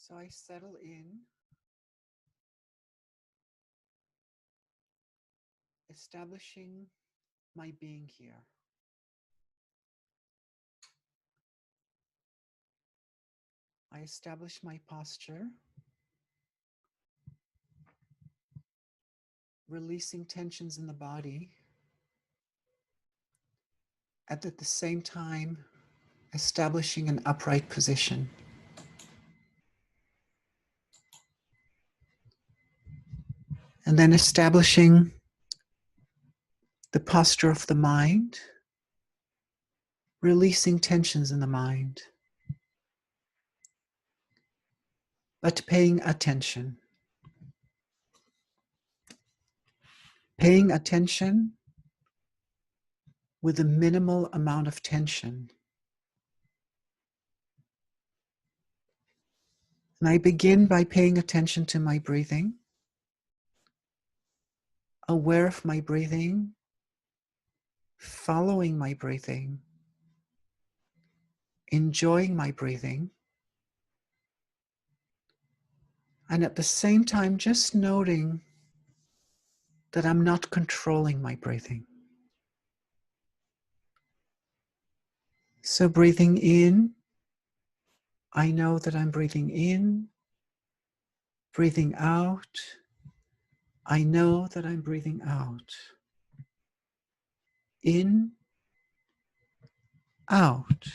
So I settle in, establishing my being here. I establish my posture, releasing tensions in the body, and at the same time, establishing an upright position. And then establishing the posture of the mind, releasing tensions in the mind, but paying attention. Paying attention with a minimal amount of tension. And I begin by paying attention to my breathing, aware of my breathing, following my breathing, enjoying my breathing, and at the same time just noting that I'm not controlling my breathing. So breathing in, I know that I'm breathing in. Breathing out, I know that I'm breathing out. In, out.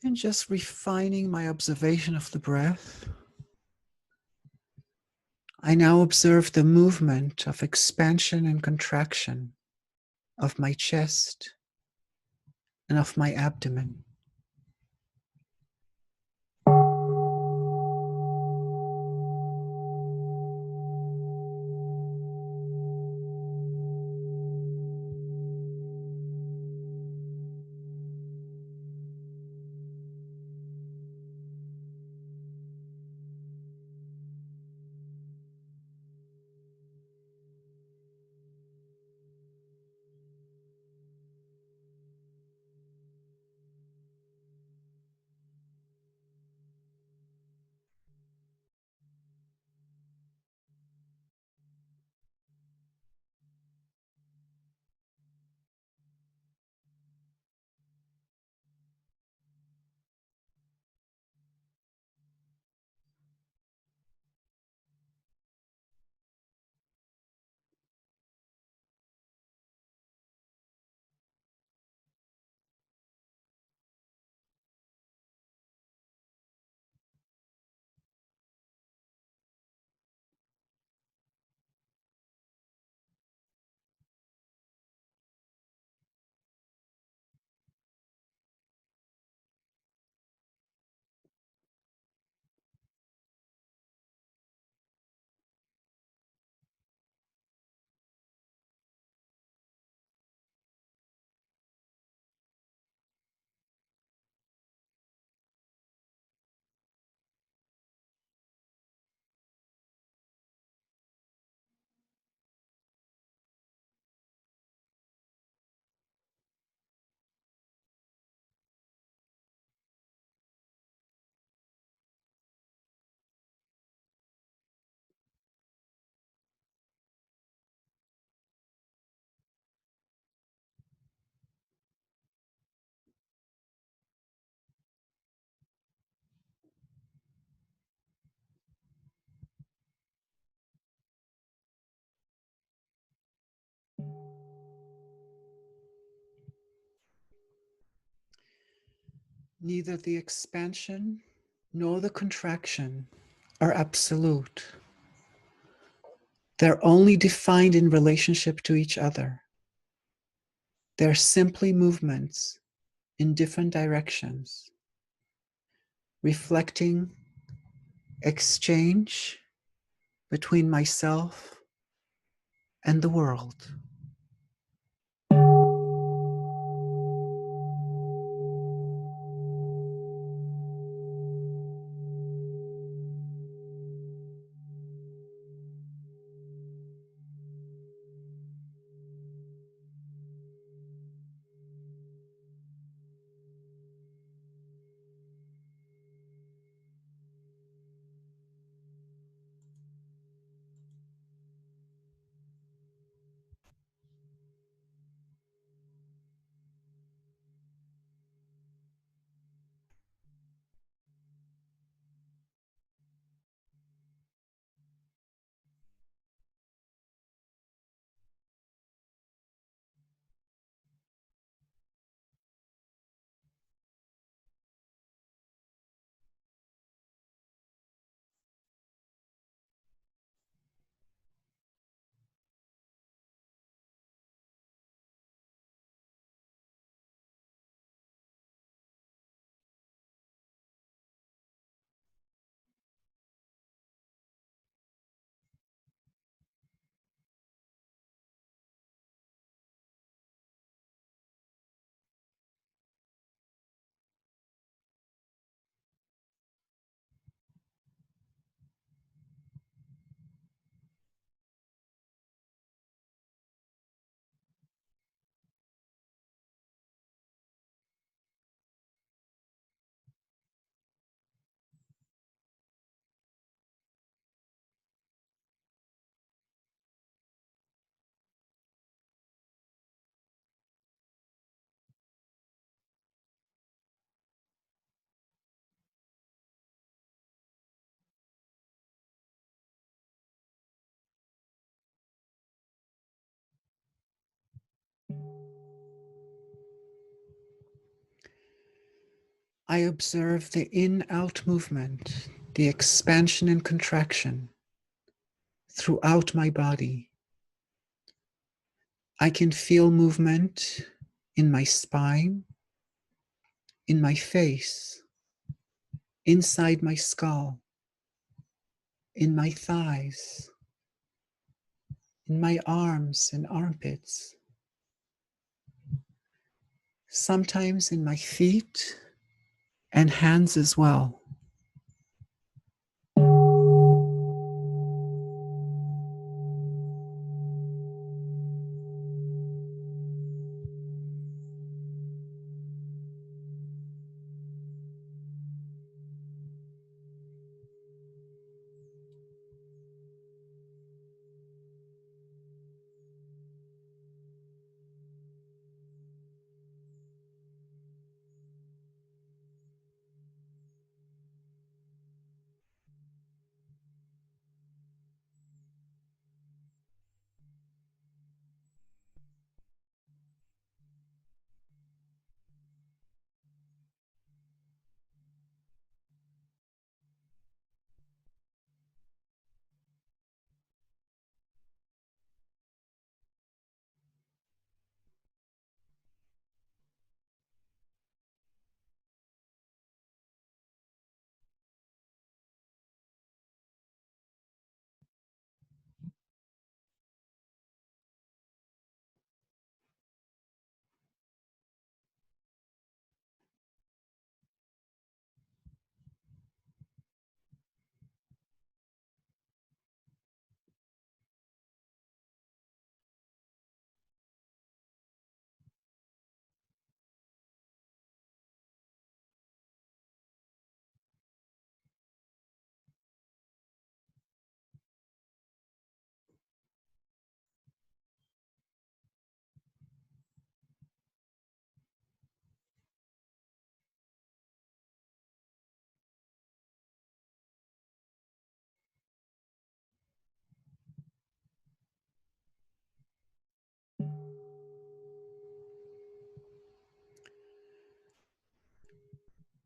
And just refining my observation of the breath. I now observe the movement of expansion and contraction of my chest and of my abdomen. Neither the expansion nor the contraction are absolute. They're only defined in relationship to each other. They're simply movements in different directions, reflecting exchange between myself and the world. I observe the in-out movement, the expansion and contraction throughout my body. I can feel movement in my spine, in my face, inside my skull, in my thighs, in my arms and armpits, sometimes in my feet and hands as well.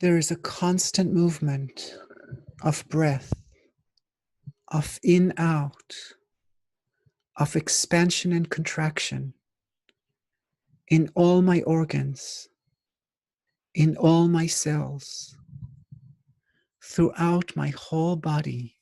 There is a constant movement of breath, of in out, of expansion and contraction in all my organs, in all my cells, throughout my whole body.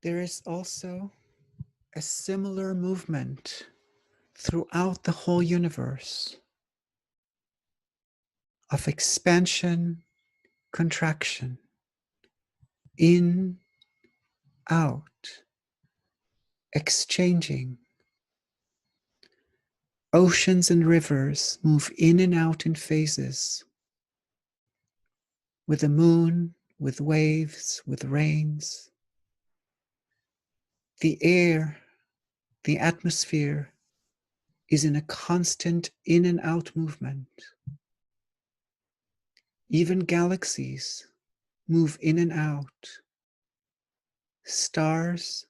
There is also a similar movement throughout the whole universe of expansion, contraction, in, out, exchanging. Oceans and rivers move in and out in phases, with the moon, with waves, with rains. The air, the atmosphere is in a constant in and out movement. Even galaxies move in and out. Stars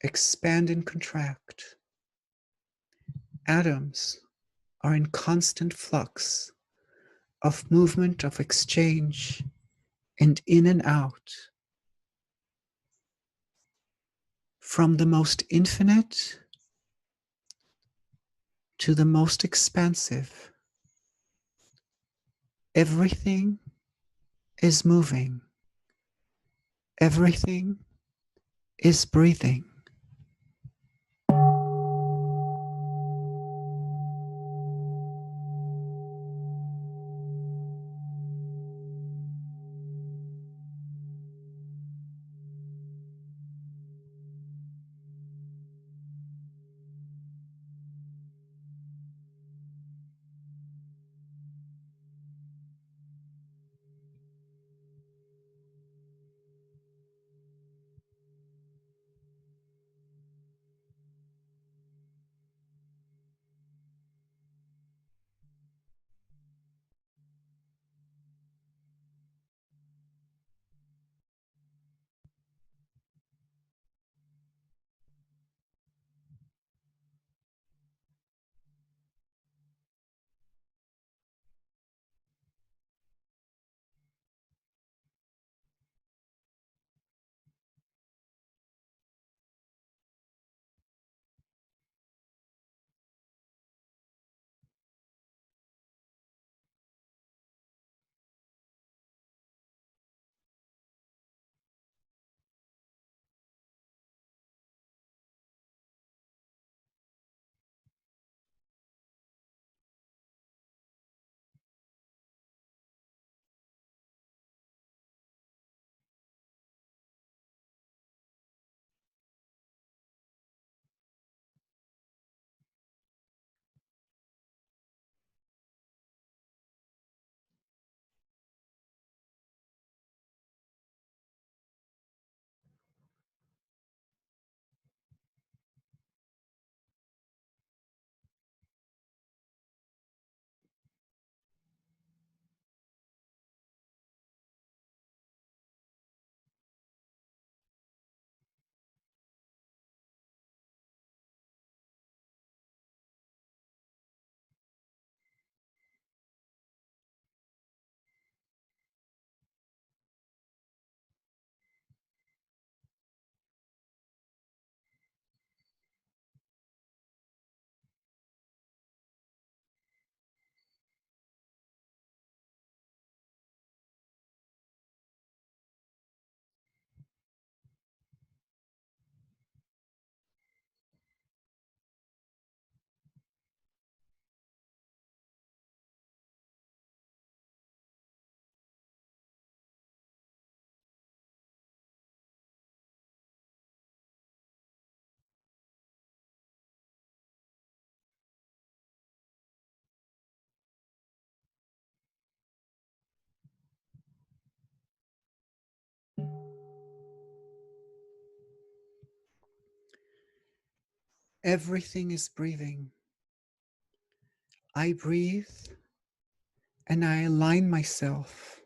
expand and contract. Atoms are in constant flux of movement, of exchange, and in and out. From the most infinite to the most expansive, everything is moving. Everything is breathing. Everything is breathing. I breathe and I align myself.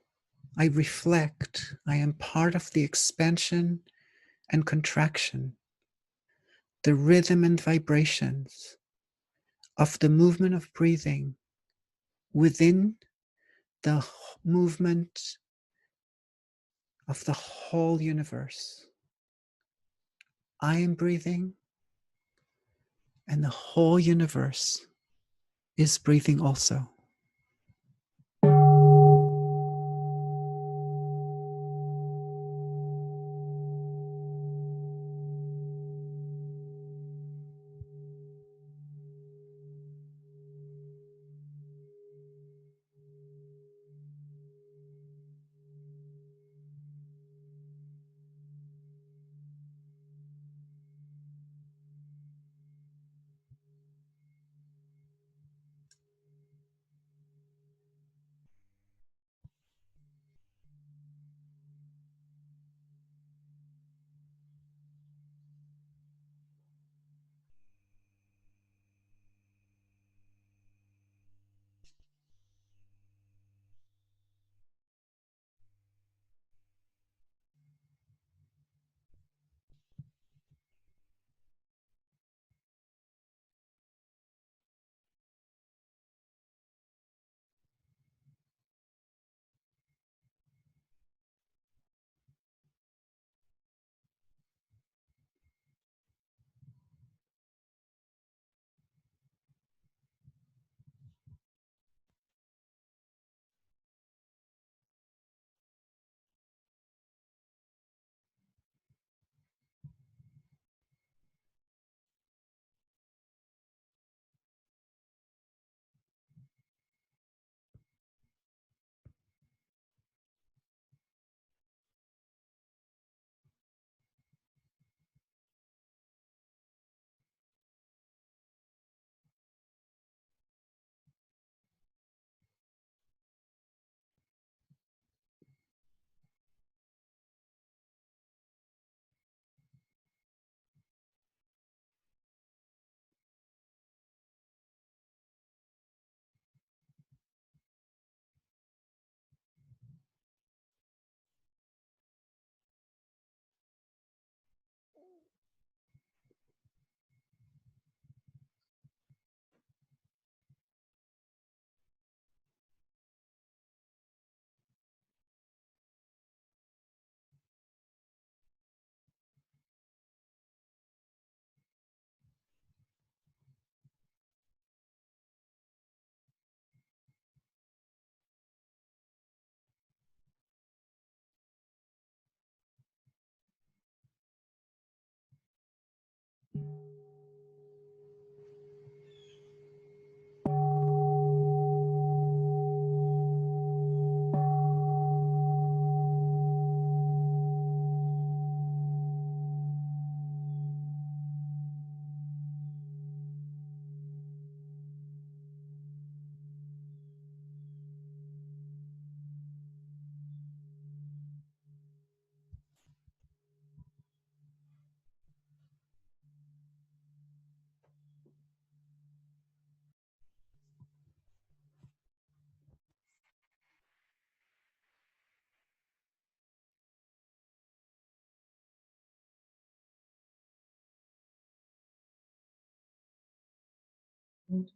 I reflect. I am part of the expansion and contraction, the rhythm and vibrations of the movement of breathing within the movement of the whole universe. I am breathing, and the whole universe is breathing also.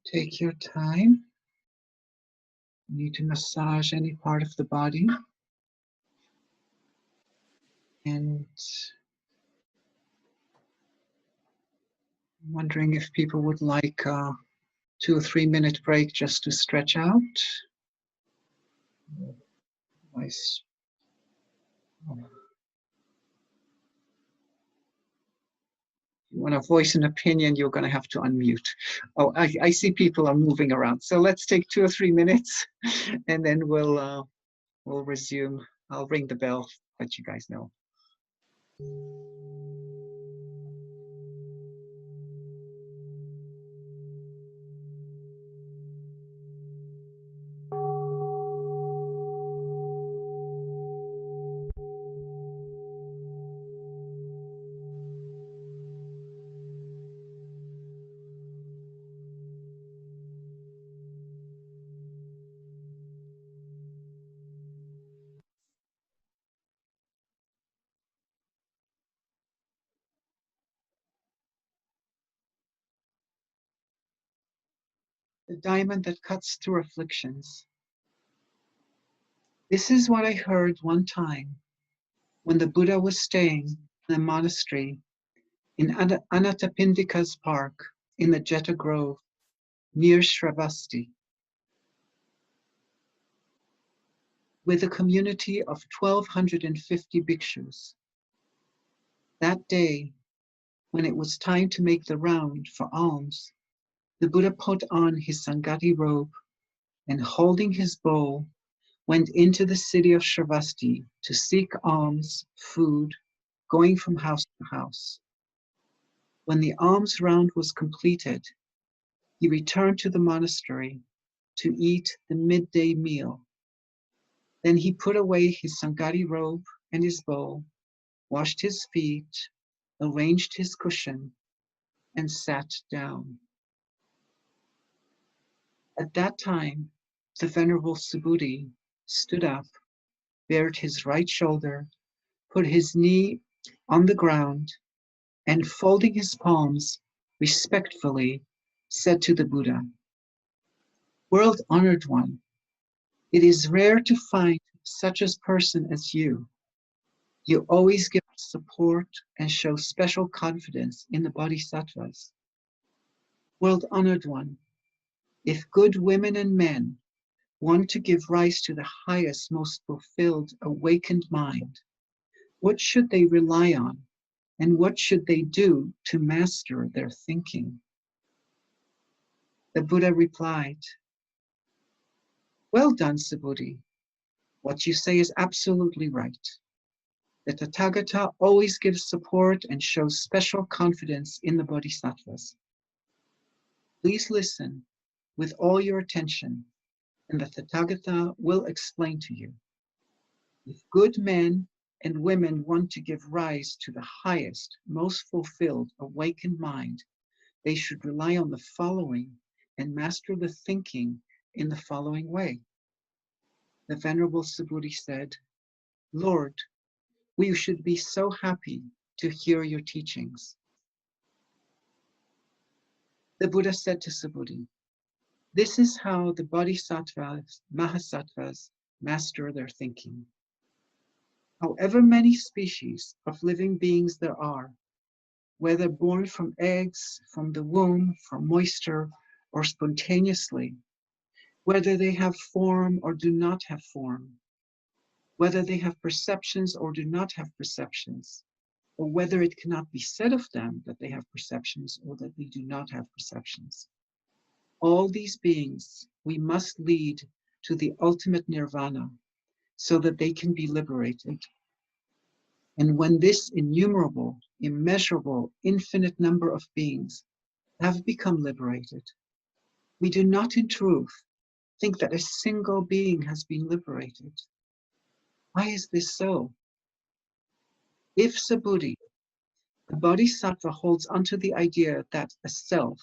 Take your time. You need to massage any part of the body. And I'm wondering if people would like a 2 or 3 minute break just to stretch out. Nice. You want to voice an opinion, you're going to have to unmute. Oh, I see people are moving around. So let's take 2 or 3 minutes and then we'll resume. I'll ring the bell, let you guys know. the diamond that cuts through afflictions. This is what I heard one time when the Buddha was staying in a monastery in Anathapindika's park in the Jeta Grove near Shravasti, with a community of 1,250 bhikshus. That day, when it was time to make the round for alms, the Buddha put on his Sangati robe and, holding his bowl, went into the city of Shravasti to seek alms, food, going from house to house. When the alms round was completed, he returned to the monastery to eat the midday meal. Then he put away his Sangati robe and his bowl, washed his feet, arranged his cushion, and sat down. At that time, the Venerable Subhuti stood up, bared his right shoulder, put his knee on the ground, and folding his palms respectfully, said to the Buddha, "World honored one, it is rare to find such a person as you. You always give support and show special confidence in the bodhisattvas. World honored one, if good women and men want to give rise to the highest, most fulfilled, awakened mind, what should they rely on, and what should they do to master their thinking?" The Buddha replied, "Well done, Subhuti. What you say is absolutely right. The Tathagata always gives support and shows special confidence in the bodhisattvas. Please listen with all your attention, and the Tathagata will explain to you. If good men and women want to give rise to the highest, most fulfilled, awakened mind, they should rely on the following and master the thinking in the following way." The Venerable Subhuti said, "Lord, we should be so happy to hear your teachings." The Buddha said to Subhuti, "This is how the bodhisattvas, mahasattvas, master their thinking. However many species of living beings there are, whether born from eggs, from the womb, from moisture, or spontaneously, whether they have form or do not have form, whether they have perceptions or do not have perceptions, or whether it cannot be said of them that they have perceptions or that they do not have perceptions. All these beings we must lead to the ultimate nirvana so that they can be liberated. And when this innumerable, immeasurable, infinite number of beings have become liberated, we do not in truth think that a single being has been liberated. Why is this so? If Subhuti, the bodhisattva, holds onto the idea that a self,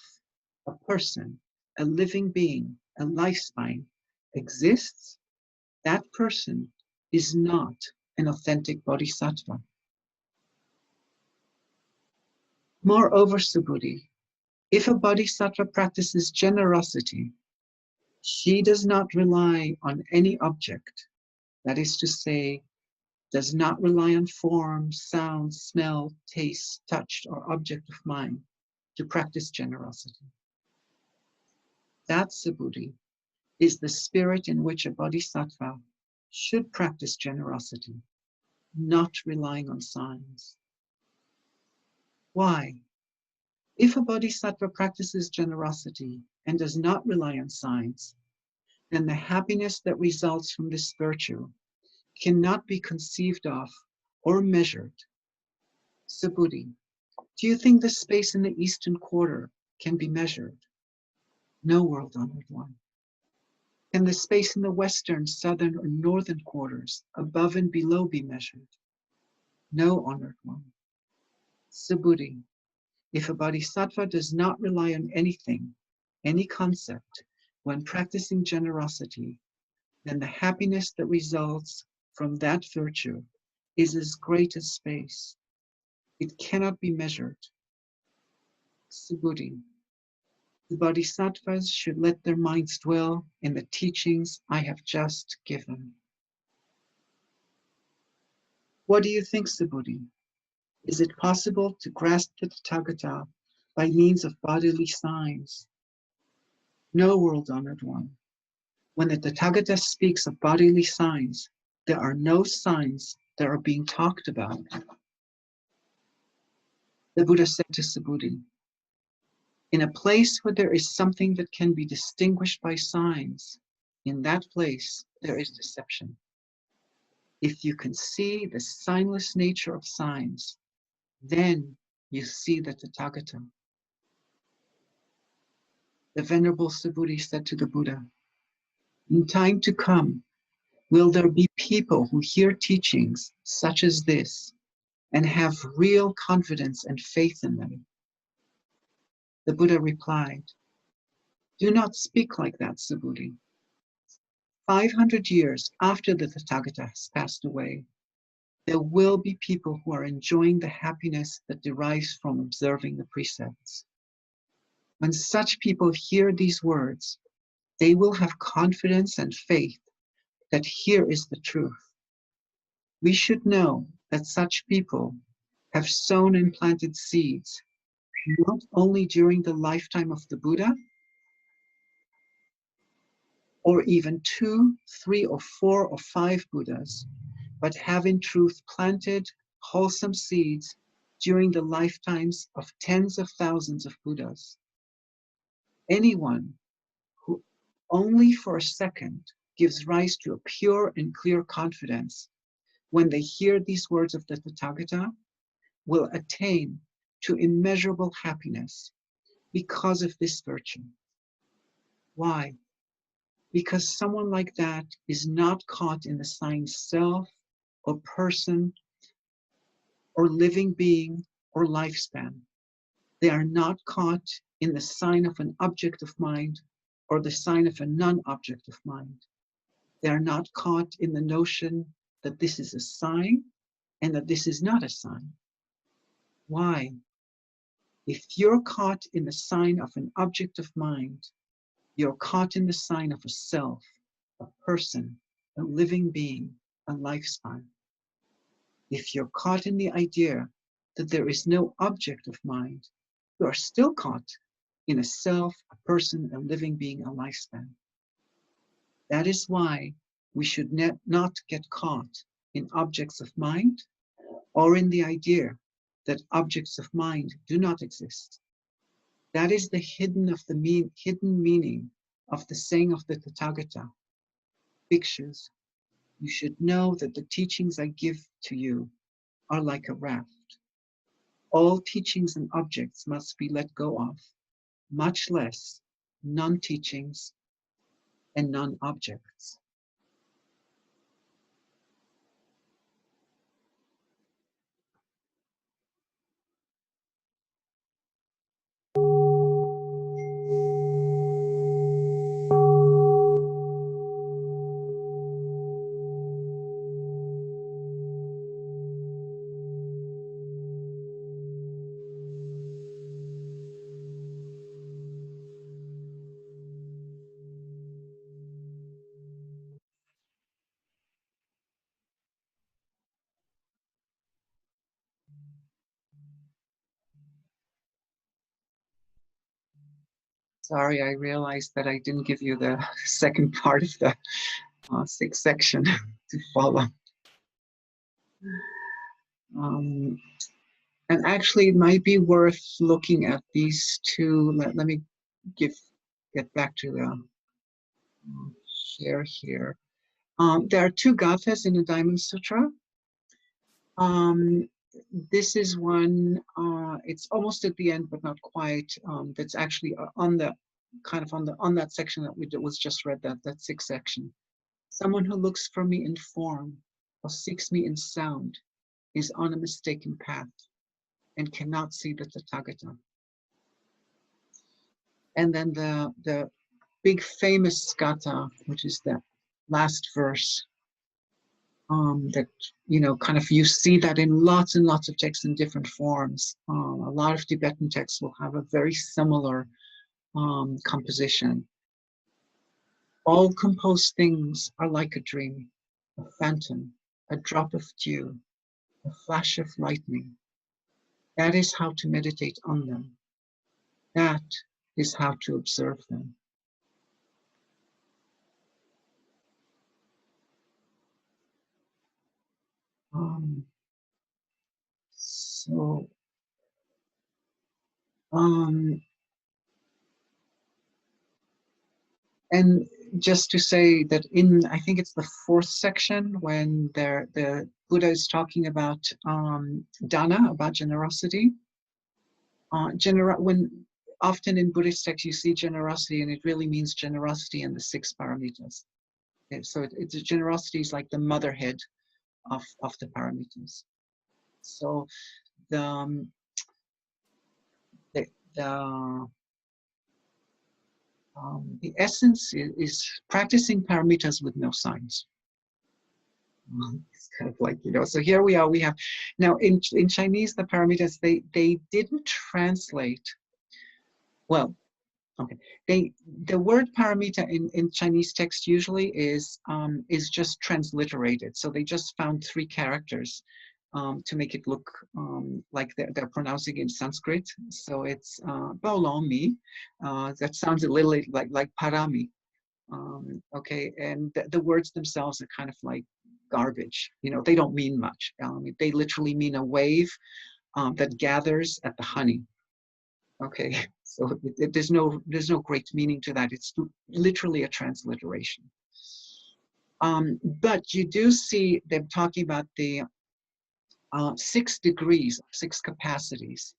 a person, a living being, a lifespine exists, that person is not an authentic bodhisattva. Moreover, Subhuti, if a bodhisattva practices generosity, she does not rely on any object, that is to say, does not rely on form, sound, smell, taste, touch, or object of mind to practice generosity. That, Subhuti, is the spirit in which a bodhisattva should practice generosity, not relying on signs. Why? If a bodhisattva practices generosity and does not rely on signs, then the happiness that results from this virtue cannot be conceived of or measured. Subhuti, do you think the space in the eastern quarter can be measured? No, world honored one. Can the space in the western, southern, or northern quarters, above and below, be measured? No, honored one. Subhuti, if a bodhisattva does not rely on anything, any concept, when practicing generosity, then the happiness that results from that virtue is as great as space. It cannot be measured. Subhuti, The bodhisattvas should let their minds dwell in the teachings I have just given. What do you think, Subhuti? Is it possible to grasp the Tathagata by means of bodily signs? No, world-honored one. When the Tathagata speaks of bodily signs, there are no signs that are being talked about. The Buddha said to Subhuti, in a place where there is something that can be distinguished by signs, in that place there is deception. If you can see the signless nature of signs, then you see the Tathagata. The Venerable Subhuti said to the Buddha, in time to come, will there be people who hear teachings such as this and have real confidence and faith in them? The Buddha replied, do not speak like that, Subhuti. 500 years after the Tathagata has passed away, there will be people who are enjoying the happiness that derives from observing the precepts. When such people hear these words, they will have confidence and faith that here is the truth. We should know that such people have sown and planted seeds, not only during the lifetime of the Buddha, or even 2, 3, or 4, or 5 Buddhas, but have in truth planted wholesome seeds during the lifetimes of tens of thousands of Buddhas. Anyone who only for a second gives rise to a pure and clear confidence when they hear these words of the Tathagata will attain to immeasurable happiness because of this virtue. Why? Because someone like that is not caught in the sign self or person or living being or lifespan. They are not caught in the sign of an object of mind or the sign of a non-object of mind. They are not caught in the notion that this is a sign and that this is not a sign. Why? If you're caught in the sign of an object of mind, you're caught in the sign of a self, a person, a living being, a lifespan. If you're caught in the idea that there is no object of mind, you are still caught in a self, a person, a living being, a lifespan. That is why we should not get caught in objects of mind or in the idea that objects of mind do not exist. That is the hidden meaning of the saying of the Tathagata. Bhikshus, you should know that the teachings I give to you are like a raft. All teachings and objects must be let go of, much less non-teachings and non-objects. Sorry, I realized that I didn't give you the second part of the sixth section to follow. And actually, it might be worth looking at these two. Let me get back to the share here. There are two gathas in the Diamond Sutra. This is one, it's almost at the end, but not quite. That's actually on the on that section that was just read, that sixth section. Someone who looks for me in form or seeks me in sound is on a mistaken path and cannot see the Tathagata. And then the big famous gatha, which is the last verse, that, kind of, you see that in lots and lots of texts in different forms. A lot of Tibetan texts will have a very similar composition. All composed things are like a dream, a phantom, a drop of dew, a flash of lightning. That is how to meditate on them. That is how to observe them. Um, so, and just to say that I think it's the fourth section when the Buddha is talking about dana, about generosity. When often in Buddhist texts you see generosity, and it really means generosity in the six paramitas. So it's generosity is like the motherhead of the paramitas. So the the the, the essence is practicing paramitas with no signs. It's kind of like, so here we are, we have, now in Chinese, the paramitas, they didn't translate, well, okay, the word paramita in Chinese text usually is just transliterated. So they just found 3 characters to make it look like they're pronouncing in Sanskrit. So it's Bao Mi. That sounds a little like parami. Okay, and the words themselves are kind of like garbage. They don't mean much. They literally mean a wave that gathers at the honey. Okay, so there's no great meaning to that. It's literally a transliteration. But you do see them talking about the 6 degrees, 6 capacities,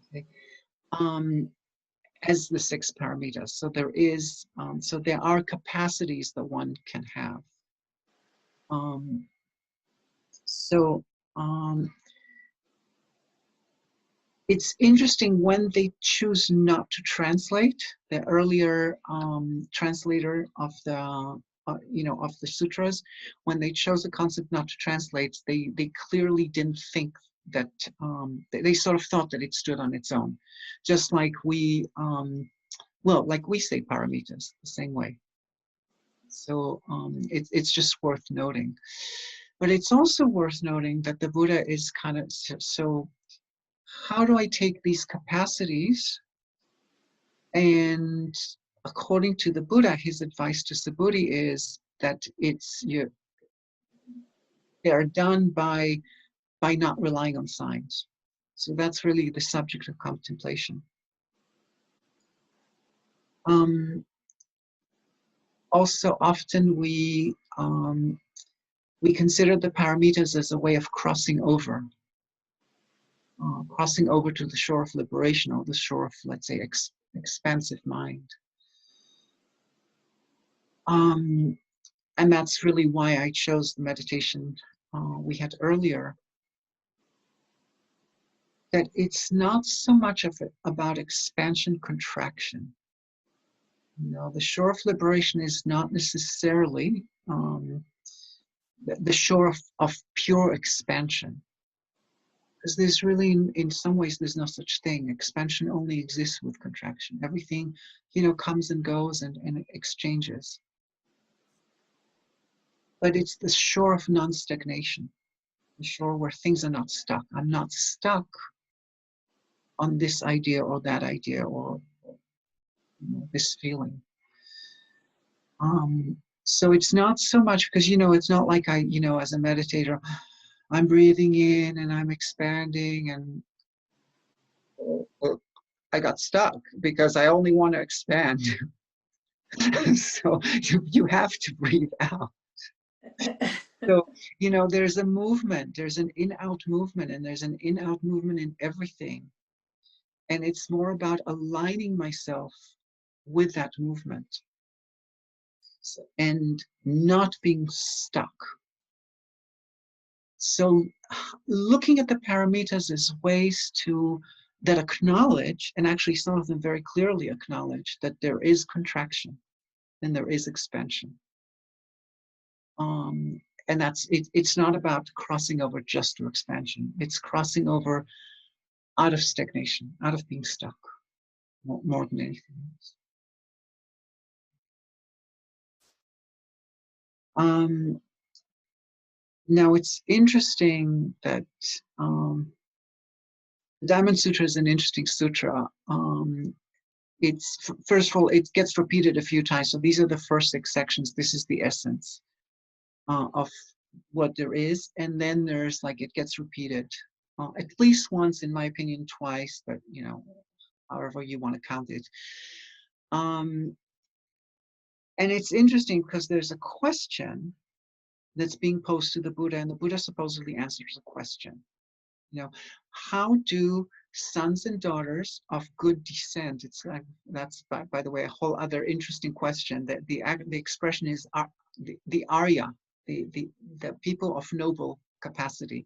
okay, as the 6 paramitas. So there are capacities that one can have. So it's interesting when they choose not to translate. The earlier translator of the of the sutras, when they chose a concept not to translate, they clearly didn't think that they sort of thought that it stood on its own, just like we like we say paramitas the same way. So it's just worth noting. But it's also worth noting that the Buddha is kind of, so how do I take these capacities? And according to the Buddha, his advice to Subhuti is that they are done by not relying on signs. So that's really the subject of contemplation. Also, often we consider the paramitas as a way of crossing over to the shore of liberation, or the shore of, let's say, expansive mind. And that's really why I chose the meditation we had earlier, that it's not so much about expansion, contraction. The shore of liberation is not necessarily the shore of pure expansion. Because there's really, in some ways, there's no such thing. Expansion only exists with contraction. Everything, comes and goes and exchanges. But it's the shore of non-stagnation, the shore where things are not stuck. I'm not stuck on this idea or that idea, or this feeling. So it's not so much because, it's not like I, as a meditator, I'm breathing in and I'm expanding, and I got stuck because I only want to expand. So you have to breathe out. So, there's a movement, there's an in-out movement, and there's an in-out movement in everything. And it's more about aligning myself with that movement, and not being stuck. So looking at the paramitas as ways that acknowledge, and actually some of them very clearly acknowledge, that there is contraction and there is expansion. And it's not about crossing over just to expansion. It's crossing over out of stagnation, out of being stuck. more than anything else. Now it's interesting that the Diamond Sutra is an interesting sutra. It's first of all, it gets repeated a few times. So these are the first 6 sections. This is the essence of what there is, and then there's like it gets repeated at least once, in my opinion, twice. But however you want to count it. And it's interesting because there's a question that's being posed to the Buddha, and the Buddha supposedly answers a question. How do sons and daughters of good descent? It's like that's by the way a whole other interesting question. That the expression is the Arya, the people of noble capacity,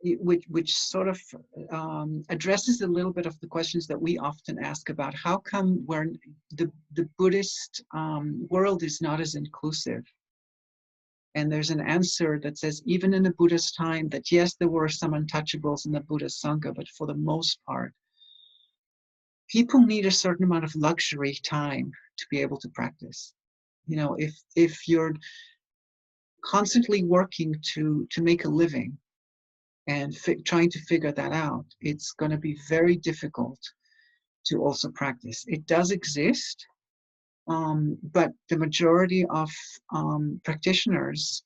which sort of addresses a little bit of the questions that we often ask about how come the Buddhist world is not as inclusive. And there's an answer that says, even in the Buddha's time, that yes, there were some untouchables in the Buddhist Sangha, but for the most part, people need a certain amount of luxury time to be able to practice. If you're constantly working to make a living and trying to figure that out, it's going to be very difficult to also practice. It does exist, but the majority of practitioners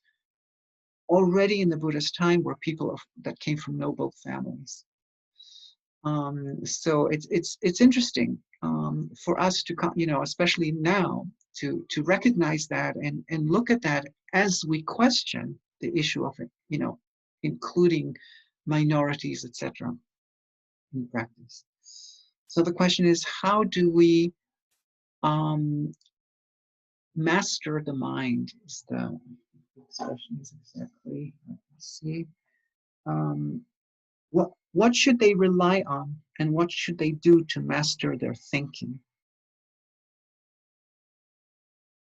already in the Buddhist time were people that came from noble families. So it's interesting for us to, especially now, to recognize that and look at that as we question the issue of it, including minorities, etc., in practice. So the question is, how do we master the mind? Is the expression is exactly. Let's see. What should they rely on, and what should they do to master their thinking?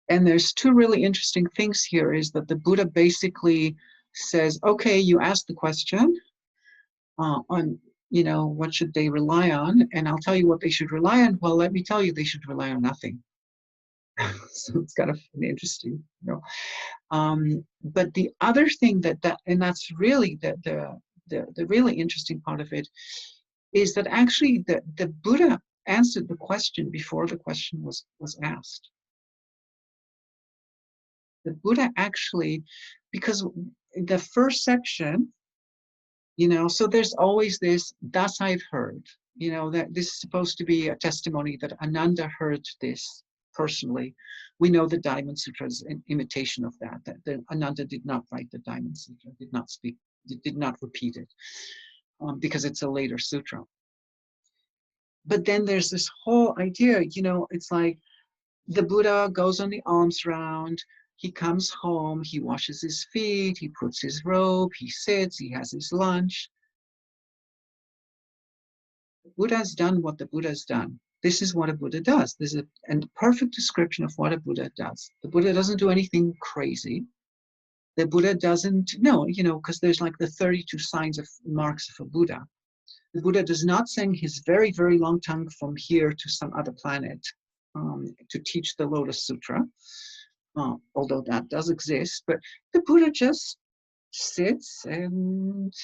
And there's 2 really interesting things here. Is that the Buddha basically says, okay, you asked the question on, what should they rely on? And I'll tell you what they should rely on. Well, let me tell you, they should rely on nothing. So it's kind of interesting, but the other thing and that's really the really interesting part of it, is that actually the Buddha answered the question before the question was asked. The Buddha actually, because the first section, so there's always this, thus I've heard, that this is supposed to be a testimony that Ananda heard this personally. We know the Diamond Sutra is an imitation of that Ananda did not write the Diamond Sutra, did not speak, did not repeat it, because it's a later sutra. But then there's this whole idea, it's like the Buddha goes on the alms round, he comes home, he washes his feet, he puts his robe, he sits, he has his lunch. The Buddha's done what the Buddha's done. This is what a Buddha does. This is a perfect description of what a Buddha does. The Buddha doesn't do anything crazy. The Buddha doesn't, because there's like the 32 signs of marks of a Buddha. The Buddha does not send his very, very long tongue from here to some other planet to teach the Lotus Sutra, although that does exist. But the Buddha just sits and,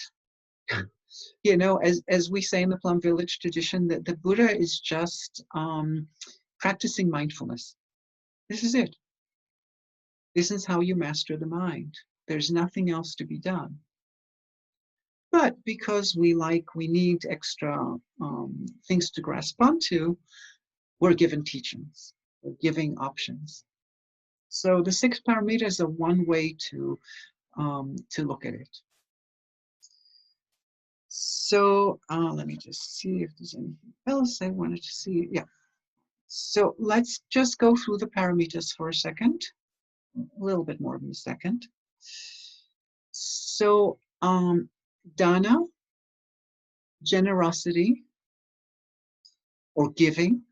as we say in the Plum Village tradition, that the Buddha is just practicing mindfulness. This is it. This is how you master the mind. There's nothing else to be done. But because we need extra things to grasp onto, we're given teachings, we're giving options. So the 6 Paramitas are one way to look at it. So let me just see if there's anything else I wanted to see. Yeah. So let's just go through the Paramitas for a second, a little bit more than a second. So dana, generosity, or giving,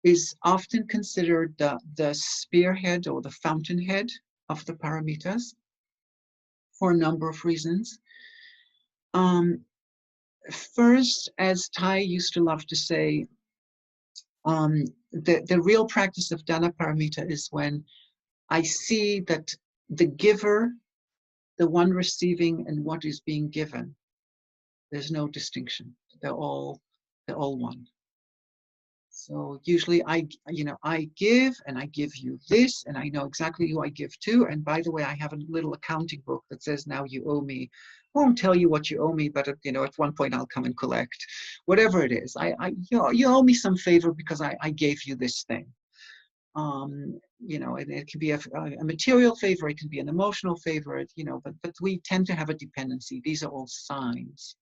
is often considered the spearhead or the fountainhead of the Paramitas for a number of reasons. First, as Thai used to love to say, the real practice of Dana Paramita is when I see that the giver, the one receiving, and what is being given, there's no distinction. They're all one. So usually I give and I give you this, and I know exactly who I give to. And by the way, I have a little accounting book that says now you owe me. I won't tell you what you owe me, but at one point I'll come and collect whatever it is. You owe me some favor because I gave you this thing. And it can be a material favor, it can be an emotional favor, but we tend to have a dependency. These are all signs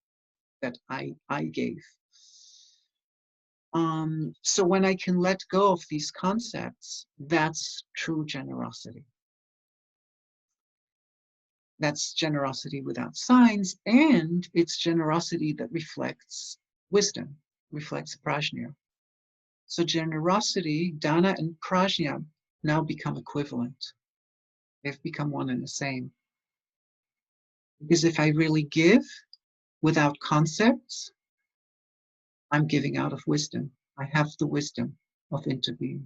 that I gave. So when I can let go of these concepts, that's true generosity. That's generosity without signs, and it's generosity that reflects wisdom, reflects prajna. So generosity, dana and prajna now become equivalent. They've become one and the same. Because if I really give without concepts, I'm giving out of wisdom. I have the wisdom of interbeing.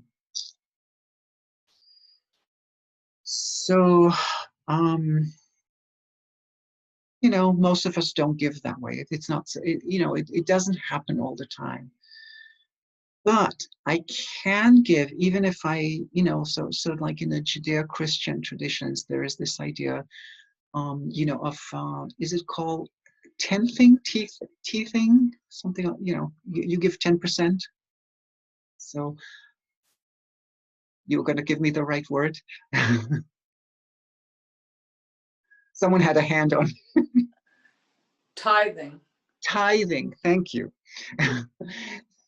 So, most of us don't give that way. It's not, it doesn't happen all the time. But I can give, even if so like in the Judeo-Christian traditions, there is this idea, is it called teething, something, you give 10%. So you're going to give me the right word. Someone had a hand on. Tithing. Tithing, thank you.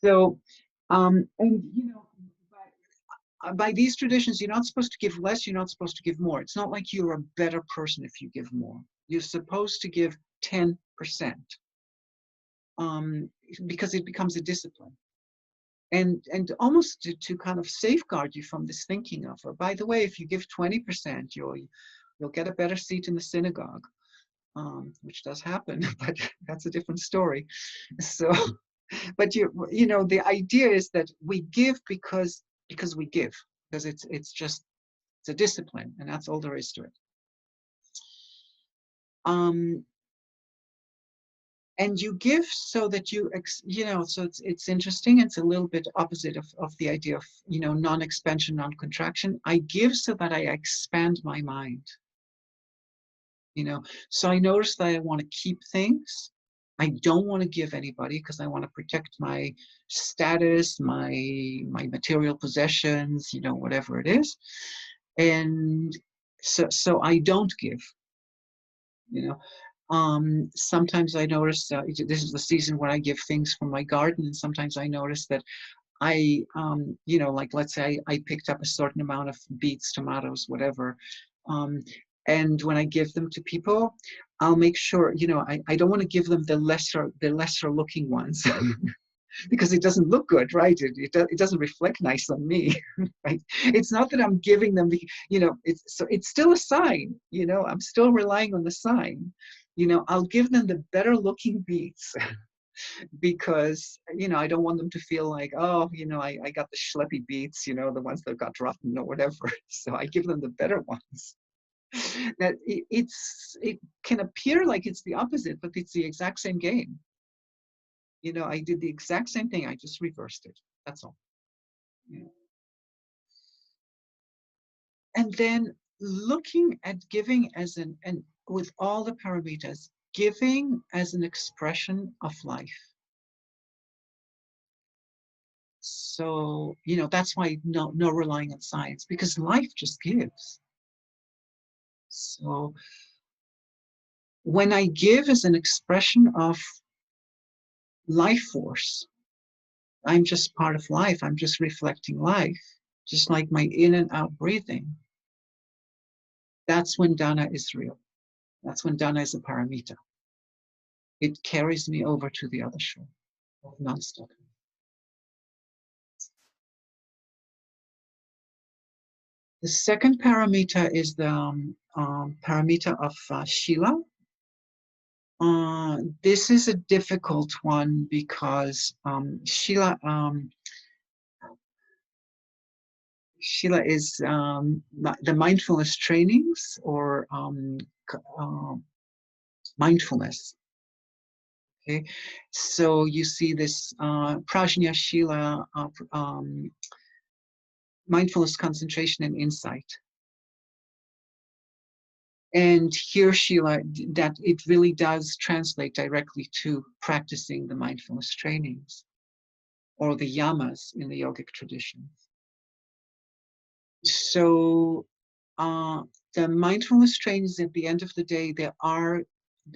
So, and by these traditions, you're not supposed to give less, you're not supposed to give more. It's not like you're a better person if you give more. You're supposed to give 10%, because it becomes a discipline. And almost to kind of safeguard you from this thinking of, by the way, if you give 20%, you'll get a better seat in the synagogue, which does happen, but that's a different story. So, but the idea is that we give because we give, because it's a discipline, and that's all there is to it. And you give so that so it's interesting. It's a little bit opposite of the idea of, non-expansion, non-contraction. I give so that I expand my mind. So I notice that I want to keep things. I don't want to give anybody because I want to protect my status, my material possessions, whatever it is. And so I don't give. Sometimes I notice this is the season where I give things from my garden, and sometimes I notice that I, like let's say I picked up a certain amount of beets, tomatoes, whatever, and when I give them to people, I'll make sure, I don't want to give them the lesser looking ones. Because it doesn't look good, right? It doesn't reflect nice on me, right? It's not that I'm giving them it's still a sign, I'm still relying on the sign. I'll give them the better looking beets because, I don't want them to feel like, oh, I got the schleppy beets, the ones that got rotten or whatever. So I give them the better ones. That it can appear like it's the opposite, but it's the exact same game. I did the exact same thing. I just reversed it. That's all. And then looking at giving and with all the paramitas, giving as an expression of life. So, that's why no relying on science, because life just gives. So when I give as an expression of life force, I'm just part of life. I'm just reflecting life, just like my in and out breathing. That's when dana is real. That's when dana is a paramita. It carries me over to the other shore of non-stop. The second paramita is the paramita of Shila. This is a difficult one because Sheila is the mindfulness trainings or mindfulness. Okay, so you see this Prajna Shila, mindfulness, concentration, and insight. And here, Sheila, that it really does translate directly to practicing the mindfulness trainings or the yamas in the yogic tradition. So the mindfulness trainings at the end of the day, there are,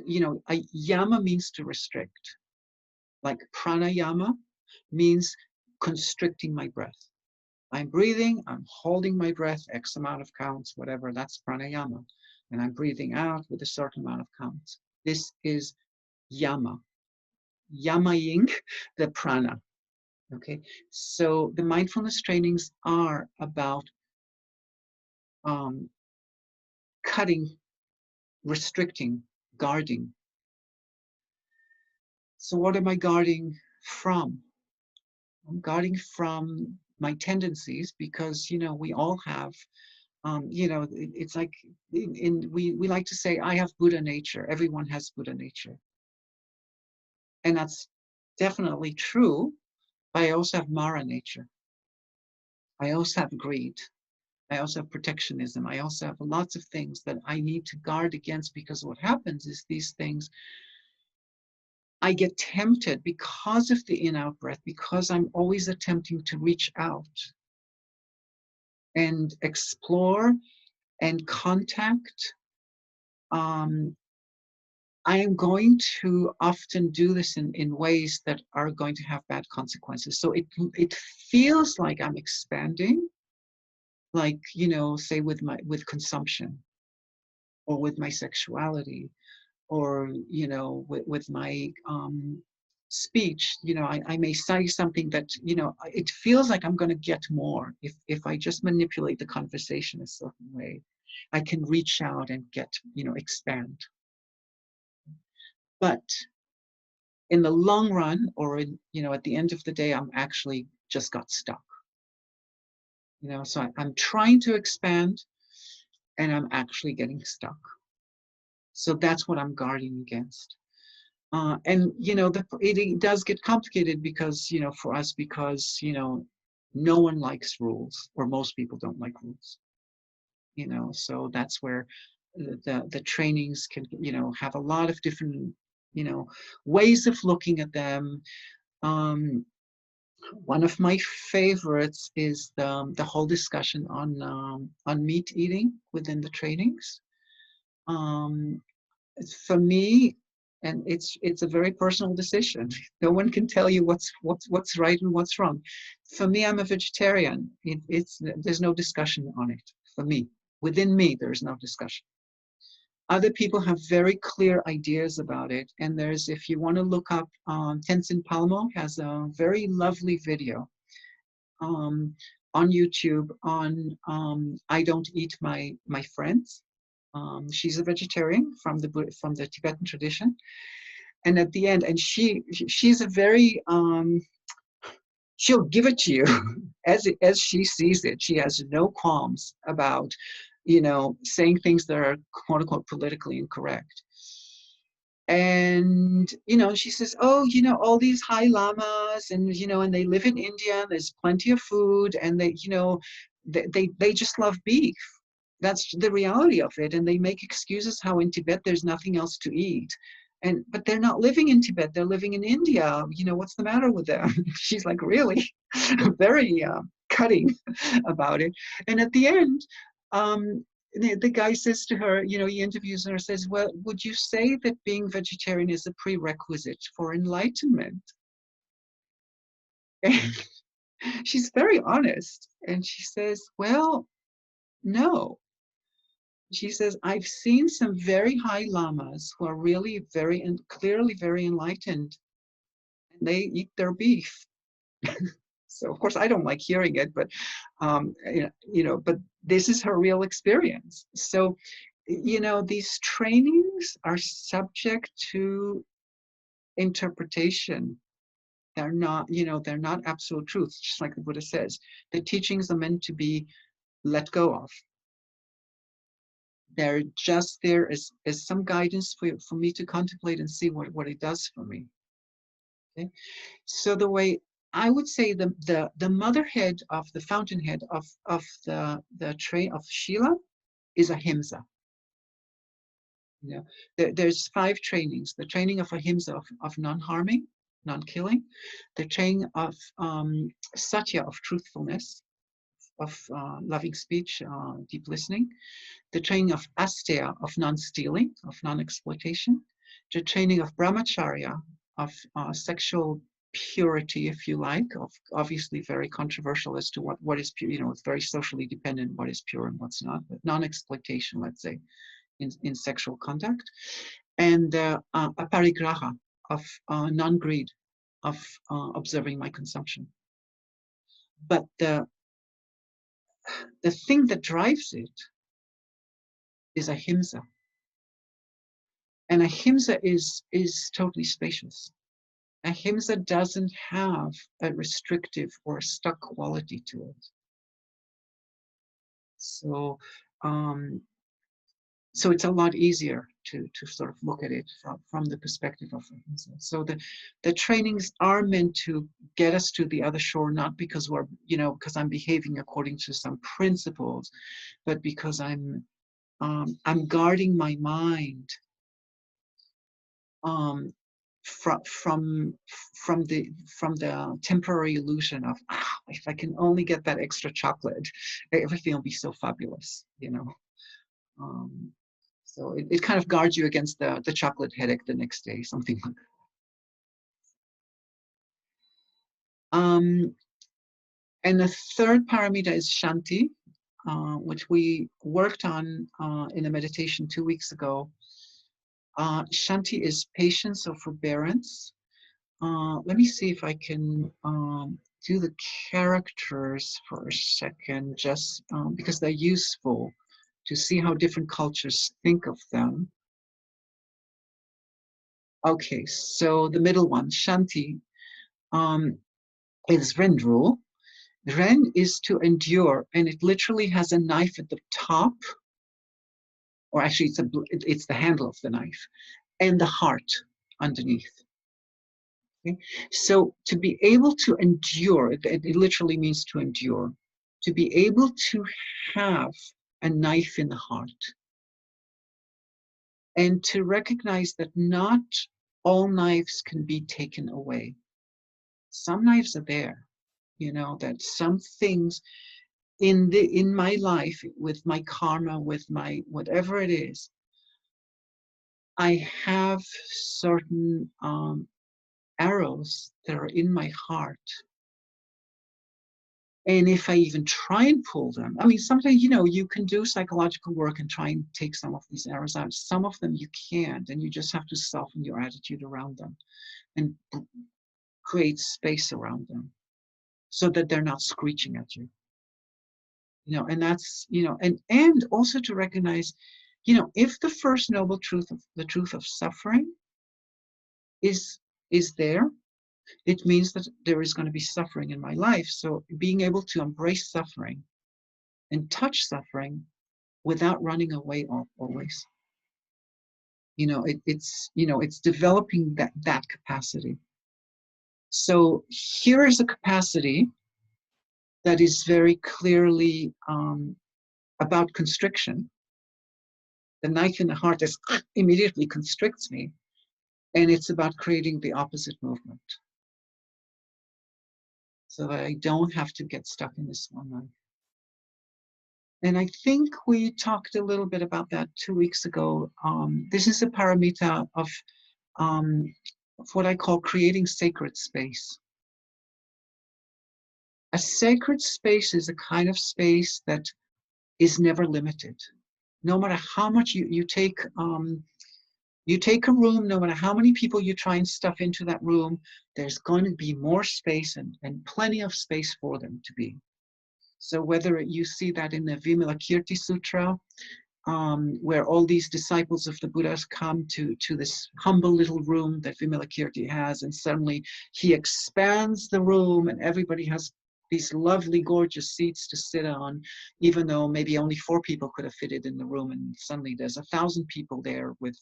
a yama means to restrict. Like pranayama means constricting my breath. I'm breathing, I'm holding my breath, X amount of counts, whatever, that's pranayama. And I'm breathing out with a certain amount of counts. This is yama, yamaing the prana. Okay, so the mindfulness trainings are about cutting, restricting, guarding. So what am I guarding from? I'm guarding from my tendencies because, we all have, it's like we like to say, I have Buddha nature. Everyone has Buddha nature. And that's definitely true. But I also have Mara nature. I also have greed. I also have protectionism. I also have lots of things that I need to guard against because what happens is these things, I get tempted because of the in-out breath, because I'm always attempting to reach out and explore and contact. I am going to often do this in ways that are going to have bad consequences. So it feels like I'm expanding, like, say with consumption or with my sexuality or, with my speech. I may say something that, it feels like I'm going to get more if I just manipulate the conversation a certain way. I can reach out and get, expand. But in the long run, or at the end of the day, I'm actually just got stuck. So I'm trying to expand and I'm actually getting stuck. So that's what I'm guarding against. And it does get complicated because for us, because no one likes rules, or most people don't like rules. So that's where the trainings can have a lot of different ways of looking at them. One of my favorites is the whole discussion on meat eating within the trainings. For me, and it's a very personal decision. No one can tell you what's right and what's wrong. For me, I'm a vegetarian. There's no discussion on it. For me, within me, there's no discussion. Other people have very clear ideas about it. And if you want to look up, Tenzin Palmo has a very lovely video on YouTube on I Don't Eat My Friends. She's a vegetarian from the Tibetan tradition. And at the end, and she's a very, she'll give it to you as she sees it. She has no qualms about, saying things that are quote unquote politically incorrect. And she says, oh, all these high lamas, and and they live in India, there's plenty of food, and they just love beef. That's the reality of it. And they make excuses how in Tibet there's nothing else to eat. But they're not living in Tibet, they're living in India. What's the matter with them? She's like, really? Very cutting about it. And at the end, the guy says to her, he interviews her, says, well, would you say that being vegetarian is a prerequisite for enlightenment? And she's very honest. And she says, well, no. She says, I've seen some very high lamas who are really very and clearly very enlightened, and they eat their beef. So of course I don't like hearing it, but but this is her real experience. So you know, these trainings are subject to interpretation. They're not, you know, they're not absolute truths, just like the Buddha says. The teachings are meant to be let go of. They're just there as some guidance for me to contemplate and see what it does for me. Okay? So the way I would say the motherhead of the fountainhead of the train of Shila is ahimsa. You know, there's 5 trainings: the training of ahimsa, of non-harming, non-killing; the training of satya, of truthfulness, of loving speech, deep listening; the training of asteya, of non-stealing, of non-exploitation; the training of brahmacharya, of sexual purity, if you like, of obviously very controversial as to what is pure. You know, it's very socially dependent what is pure and what's not, but non-exploitation, let's say, in sexual conduct; and aparigraha, of non-greed, of observing my consumption. But the thing that drives it is ahimsa. And ahimsa is totally spacious. Ahimsa doesn't have a restrictive or stuck quality to it. So, so it's a lot easier to sort of look at it from the perspective of ahimsa. So the trainings are meant to get us to the other shore, not because we're, you know, because I'm behaving according to some principles, but because I'm guarding my mind from the temporary illusion of, if I can only get that extra chocolate, everything will be so fabulous, you know. So it kind of guards you against the chocolate headache the next day, something like that. And the third paramita is shanti, which we worked on in a meditation 2 weeks ago. Shanti is patience or forbearance. Let me see if I can do the characters for a second, just because they're useful to see how different cultures think of them. Okay, so the middle one, Shanti, is Ren rule. Ren is to endure, and it literally has a knife at the top, or actually it's the handle of the knife, and the heart underneath. Okay? So to be able to endure, it literally means to endure, to be able to have a knife in the heart, and to recognize that not all knives can be taken away. Some knives are there, you know, that some things in my life, with my karma, with my whatever it is, I have certain arrows that are in my heart. And if I even try and pull them, I mean, sometimes, you know, you can do psychological work and try and take some of these arrows out. Some of them you can't, and you just have to soften your attitude around them and create space around them so that they're not screeching at you. You know, and that's, you know, and also to recognize, you know, if the first noble truth of the truth of suffering is there, it means that there is going to be suffering in my life. So being able to embrace suffering and touch suffering without running away always. You know, it's, you know, it's developing that capacity. So here is a capacity that is very clearly about constriction. The knife in the heart is immediately constricts me, and it's about creating the opposite movement, so that I don't have to get stuck in this one knife. And I think we talked a little bit about that 2 weeks ago. This is a paramita of what I call creating sacred space. A sacred space is a kind of space that is never limited. No matter how much you take a room, no matter how many people you try and stuff into that room, there's going to be more space and plenty of space for them to be. So whether you see that in the Vimalakirti Sutra, where all these disciples of the Buddhas come to this humble little room that Vimalakirti has, and suddenly he expands the room and everybody has these lovely, gorgeous seats to sit on, even though maybe only 4 people could have fitted in the room, and suddenly there's 1,000 people there with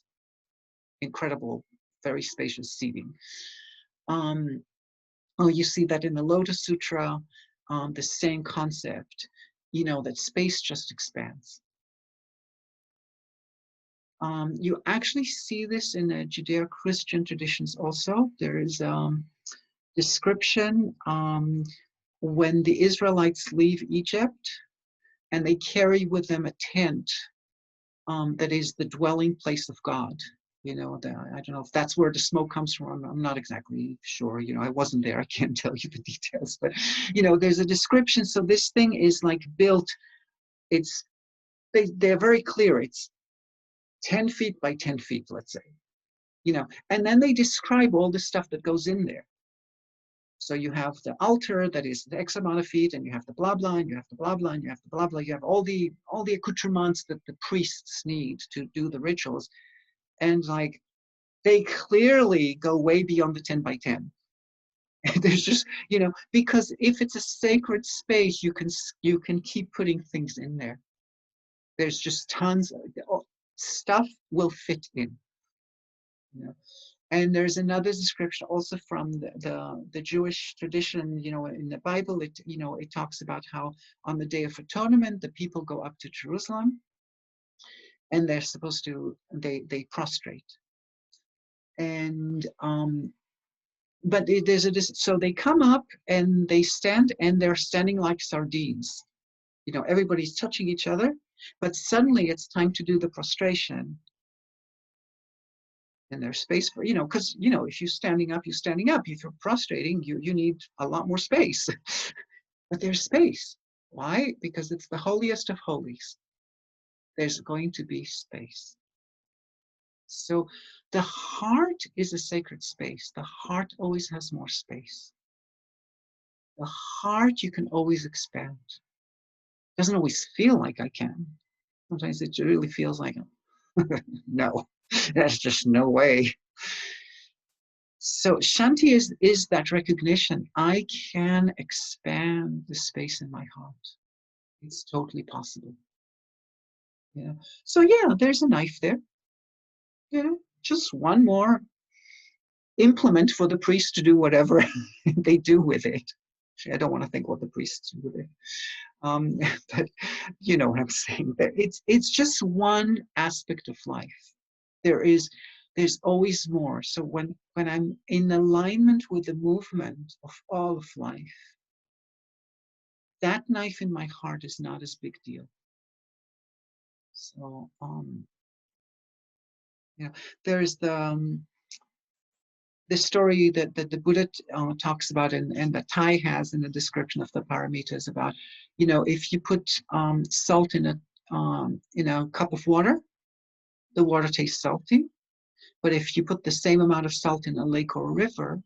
incredible, very spacious seating. You see that in the Lotus Sutra, the same concept, that space just expands. You actually see this in the Judeo-Christian traditions also. There is description when the Israelites leave Egypt and they carry with them a tent that is the dwelling place of God. I don't know if that's where the smoke comes from. I'm not exactly sure. I wasn't there. I can't tell you the details. But, there's a description. So this thing is like built. They're very clear. It's 10 feet by 10 feet, let's say. And then they describe all the stuff that goes in there. So you have the altar that is the X amount of feet, and you have the blah blah, and you have the blah blah, and you have the blah blah. You have all the accoutrements that the priests need to do the rituals, and like they clearly go way beyond the 10 by 10. There's just because if it's a sacred space, you can keep putting things in there. There's just tons of stuff will fit in. And there's another description also from the Jewish tradition, in the Bible, it talks about how on the Day of Atonement, the people go up to Jerusalem and they're supposed to, they prostrate. And, but so they come up and they stand and they're standing like sardines. Everybody's touching each other, but suddenly it's time to do the prostration. And there's space for, because, if you're standing up, If you're prostrating, you need a lot more space. But there's space. Why? Because it's the holiest of holies. There's going to be space. So the heart is a sacred space. The heart always has more space. The heart you can always expand. Doesn't always feel like I can. Sometimes it really feels like, no, there's just no way. So Shanti is that recognition. I can expand the space in my heart. It's totally possible. So there's a knife there. Just one more implement for the priest to do whatever they do with it. Actually, I don't want to think what the priests do with it. But you know what I'm saying. It's just one aspect of life. There's always more. So when I'm in alignment with the movement of all of life, that knife in my heart is not as big deal. So there's the story that the Buddha talks about, and that Thai has in the description of the Paramitas about, if you put salt in a cup of water, the water tastes salty. But if you put the same amount of salt in a lake or a river,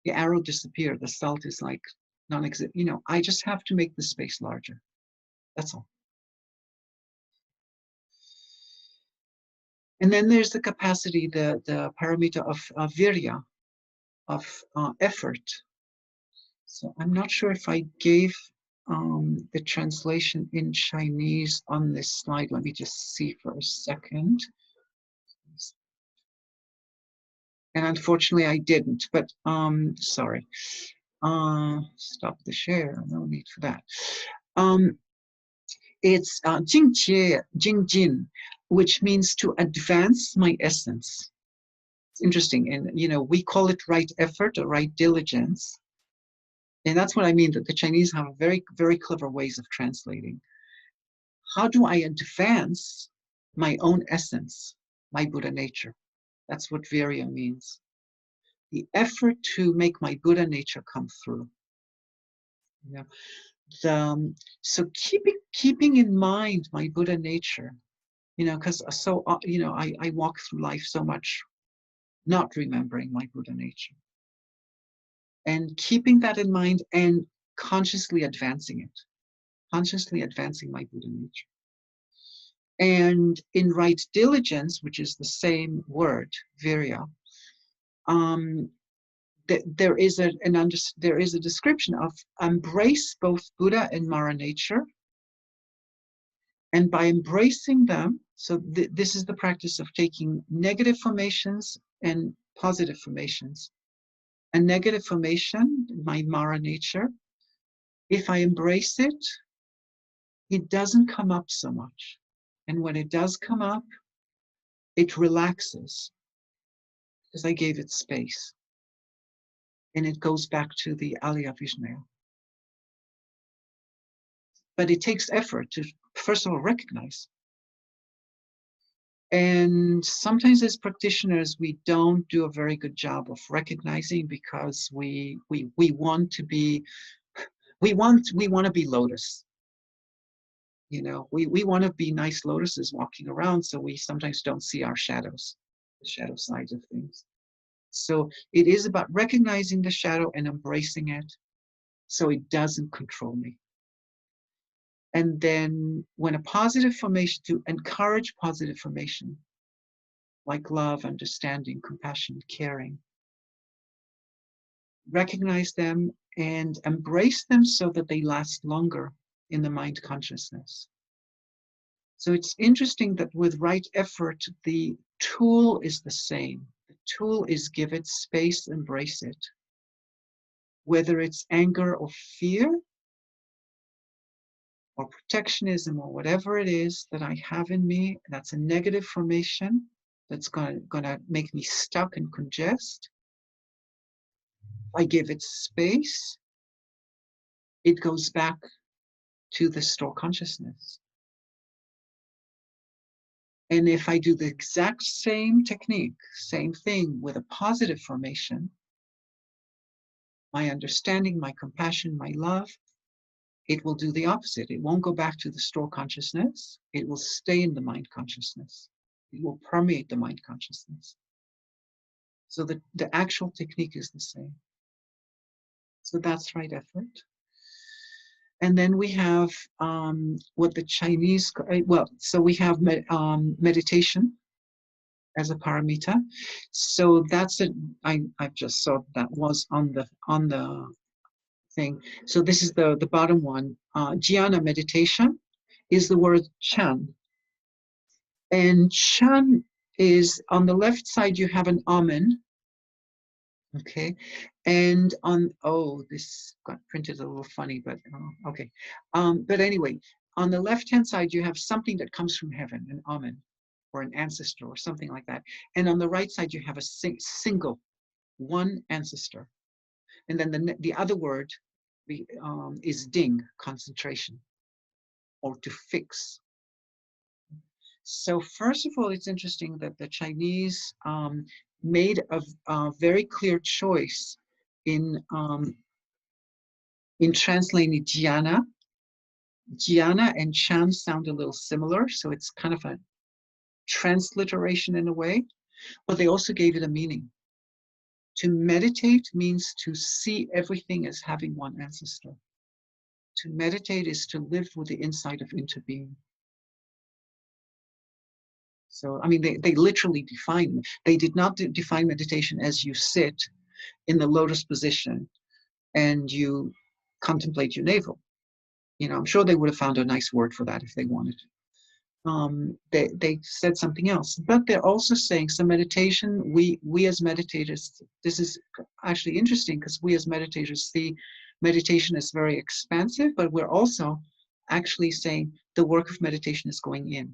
the arrow disappears. The salt is like non-existent. I just have to make the space larger. That's all. And then there's the capacity, the paramita of virya, of effort. So I'm not sure if I gave the translation in Chinese on this slide. Let me just see for a second. And unfortunately I didn't, but sorry. Stop the share, no need for that. It's Jingjie, Jingjin, which means to advance my essence. It's interesting, and we call it right effort or right diligence. And that's what I mean, that the Chinese have very, very clever ways of translating. How do I advance my own essence, my Buddha nature? That's what virya means. The effort to make my Buddha nature come through. So keeping in mind my Buddha nature, because I walk through life so much not remembering my Buddha nature. And keeping that in mind and consciously advancing it, consciously advancing my Buddha nature. And in right diligence, which is the same word, virya, there is a description of embrace both Buddha and Mara nature. And by embracing them, so this is the practice of taking negative formations and positive formations. A negative formation, my Mara nature, if I embrace it, it doesn't come up so much. And when it does come up, it relaxes because I gave it space. And it goes back to the Alaya Vijnana. But it takes effort to, first of all, recognize. And sometimes as practitioners, we don't do a very good job of recognizing because we want to be, we want to be lotus. You know, we want to be nice lotuses walking around, so we sometimes don't see our shadows, the shadow sides of things. So it is about recognizing the shadow and embracing it so it doesn't control me. And then when a positive formation, to encourage positive formation, like love, understanding, compassion, caring, recognize them and embrace them so that they last longer in the mind consciousness. So it's interesting that with right effort, the tool is the same. The tool is give it space, embrace it. Whether it's anger or fear or protectionism or whatever it is that I have in me, that's a negative formation that's going to make me stuck and congest. I give it space, it goes back to the store consciousness. And if I do the exact same technique, same thing with a positive formation, my understanding, my compassion, my love, it will do the opposite. It won't go back to the store consciousness. It will stay in the mind consciousness. It will permeate the mind consciousness. So the actual technique is the same. So that's right effort. And then we have what the Chinese, so we have meditation as a paramita. So that's it. I just saw that was on the thing. So this is the bottom one. Jhana meditation is the word chan. And chan is on the left side, you have an amen. Okay. And on, oh, this got printed a little funny, but okay. But anyway, on the left-hand side, you have something that comes from heaven, an amen, or an ancestor, or something like that. And on the right side, you have a single, one ancestor. And then the other word is ding, concentration, or to fix. So first of all, it's interesting that the Chinese made a very clear choice in translating jhana. Jhana and chan sound a little similar, so it's kind of a transliteration in a way, but they also gave it a meaning. To meditate means to see everything as having one ancestor. To meditate is to live with the insight of interbeing. So, I mean, they literally define, they did not define meditation as you sit in the lotus position and you contemplate your navel. You know, I'm sure they would have found a nice word for that if they wanted. They said something else, but they're also saying some meditation, we as meditators, this is actually interesting because we as meditators see meditation as very expansive, but we're also actually saying the work of meditation is going in.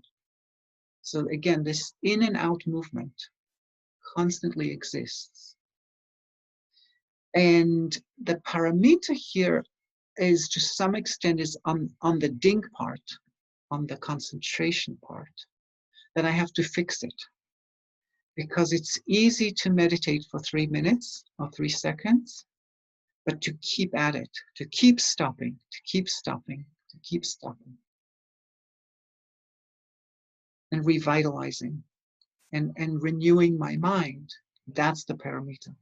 So again, this in and out movement constantly exists. And the paramita here is to some extent is on the ding part, on the concentration part, that I have to fix it. Because it's easy to meditate for 3 minutes or 3 seconds, but to keep at it, to keep stopping, to keep stopping, to keep stopping. And revitalizing and renewing my mind. That's the paramita.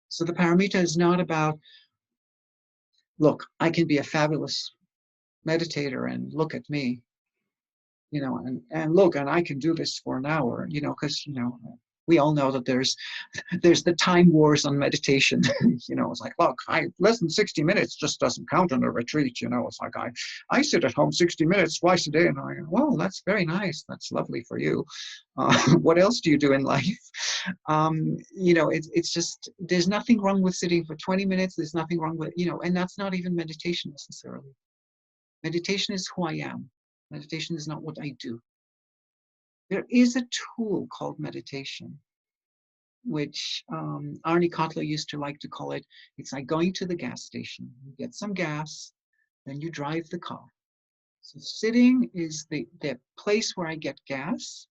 So the paramita is not about, look, I can be a fabulous meditator and look at me. and look, and I can do this for an hour, because, we all know that there's the time wars on meditation. It's like, look, less than 60 minutes just doesn't count on a retreat. It's like, I sit at home 60 minutes twice a day, and I go, well, that's very nice. That's lovely for you. What else do you do in life? It's just, there's nothing wrong with sitting for 20 minutes. There's nothing wrong with, and that's not even meditation necessarily. Meditation is who I am. Meditation is not what I do. There is a tool called meditation, which Arnie Kotler used to like to call it. It's like going to the gas station. You get some gas, then you drive the car. So sitting is the place where I get gas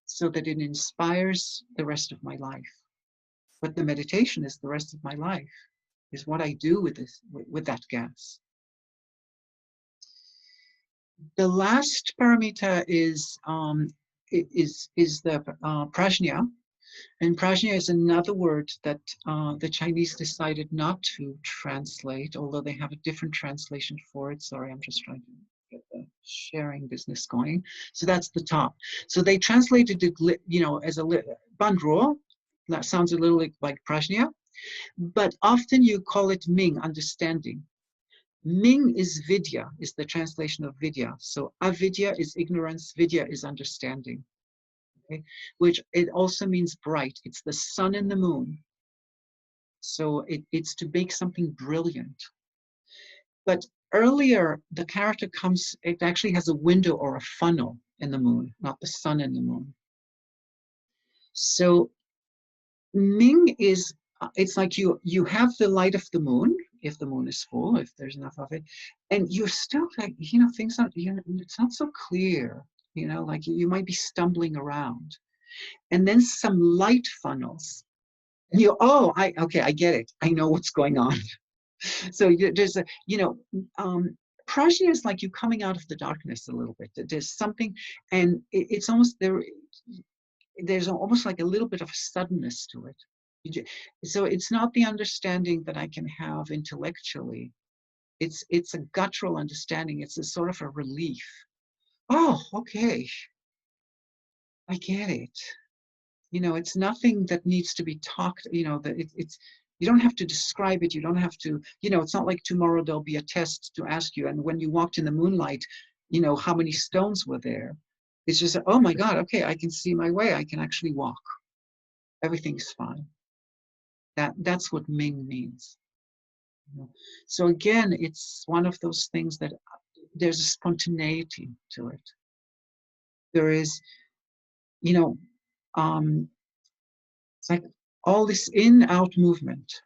so that it inspires the rest of my life. But the meditation is the rest of my life, is what I do with that gas. The last paramita is the prajna, and prajna is another word that the Chinese decided not to translate, although they have a different translation for it. Sorry, I'm just trying to get the sharing business going. So that's the top. So they translated it, as a bandro. That sounds a little like prajna, but often you call it Ming, understanding. Ming is vidya, is the translation of vidya. So avidya is ignorance, vidya is understanding. Okay? Which it also means bright. It's the sun and the moon. So it's to make something brilliant. But earlier, the character it actually has a window or a funnel in the moon, not the sun and the moon. So Ming is, it's like you have the light of the moon, if the moon is full, if there's enough of it, and you're still like, things aren't, it's not so clear, like you might be stumbling around. And then some light funnels. And okay, I get it. I know what's going on. So there's prajna is like you coming out of the darkness a little bit. There's something, and it's almost there. There's almost like a little bit of suddenness to it. So it's not the understanding that I can have intellectually. It's a guttural understanding. It's a sort of a relief. Oh, okay. I get it. It's nothing that needs to be talked, that it's, you don't have to describe it. You don't have to, it's not like tomorrow there'll be a test to ask you. And when you walked in the moonlight, how many stones were there? It's just, oh my God, okay, I can see my way. I can actually walk. Everything's fine. That's what Ming means. So again, it's one of those things that there's a spontaneity to it. There is, it's like all this in-out movement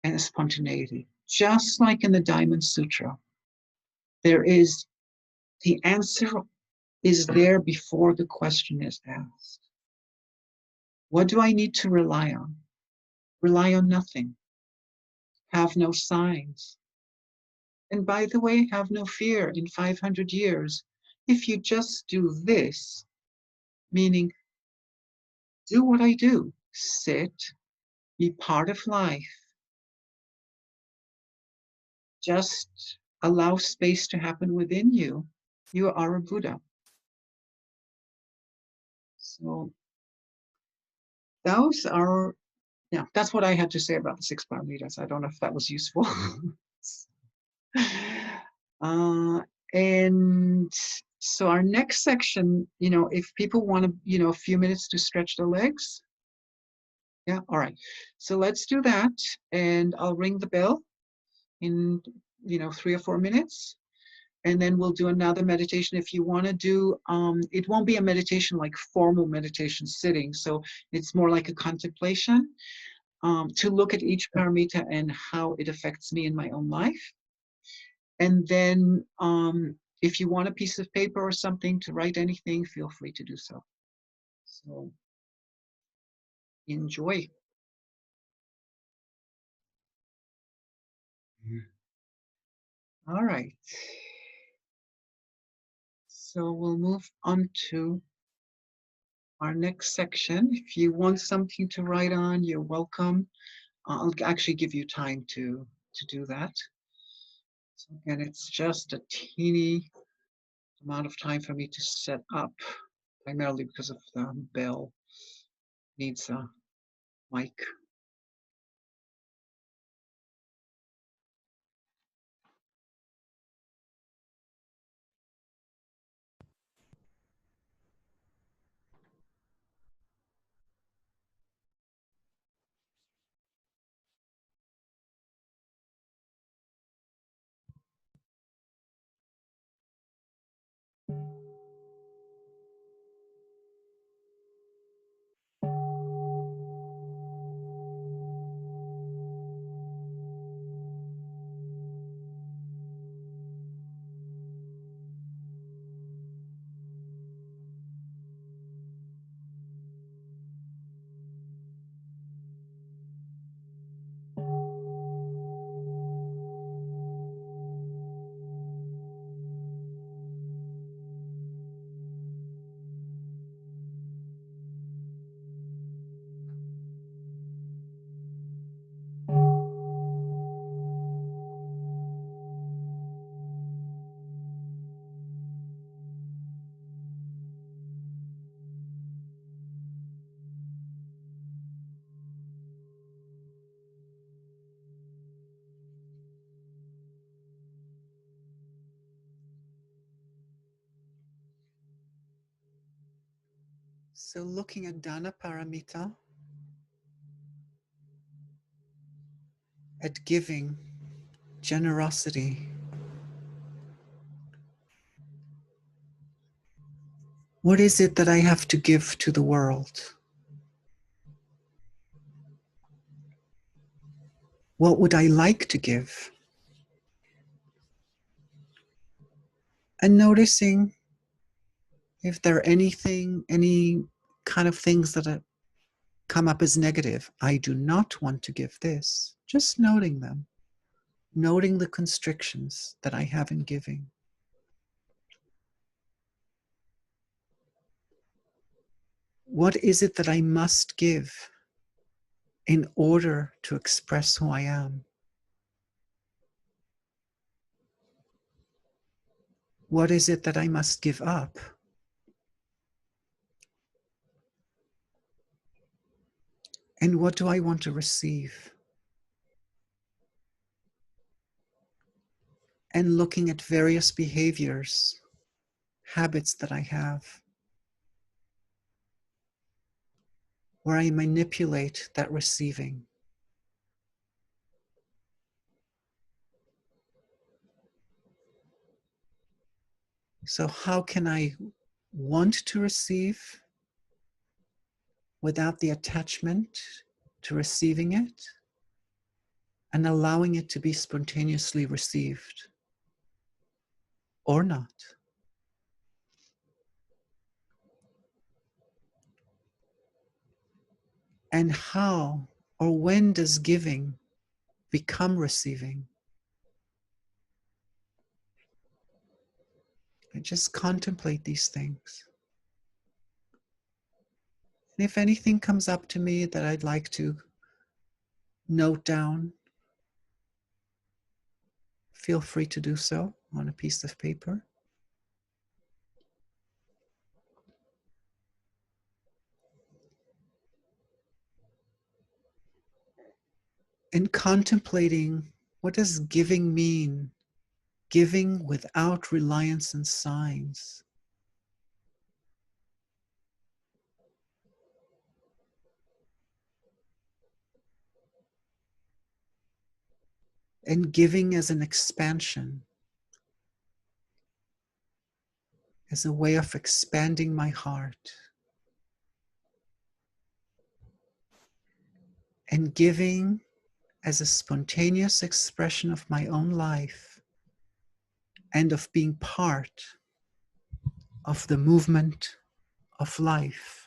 and a spontaneity. Just like in the Diamond Sutra, there is, the answer is there before the question is asked. What do I need to rely on? Rely on nothing. Have no signs. And by the way, have no fear in 500 years. If you just do this, meaning do what I do, sit, be part of life, just allow space to happen within you, you are a Buddha. So those are, that's what I had to say about the 6 Paramitas. I don't know if that was useful. And so our next section, if people want to, a few minutes to stretch their legs. Yeah, all right. So let's do that. And I'll ring the bell in, 3 or 4 minutes. And then we'll do another meditation. If you want to do, it won't be a meditation like formal meditation sitting. So it's more like a contemplation to look at each paramita and how it affects me in my own life. And then if you want a piece of paper or something to write anything, feel free to do so. So enjoy. All right. So we'll move on to our next section. If you want something to write on, you're welcome. I'll actually give you time to do that. So again, it's just a teeny amount of time for me to set up, primarily because of the bell needs a mic. So looking at Dana Paramita, at giving, generosity, what is it that I have to give to the world? What would I like to give? And noticing if there are any kind of things that come up as negative. I do not want to give this. Just noting them, noting the constrictions that I have in giving. What is it that I must give in order to express who I am? What is it that I must give up? And what do I want to receive? And looking at various behaviors, habits that I have, where I manipulate that receiving. So how can I want to receive without the attachment to receiving it and allowing it to be spontaneously received or not? And how or when does giving become receiving? I just contemplate these things. And if anything comes up to me that I'd like to note down, feel free to do so on a piece of paper. And contemplating, what does giving mean? Giving without reliance on signs. And giving as an expansion, as a way of expanding my heart. And giving as a spontaneous expression of my own life and of being part of the movement of life.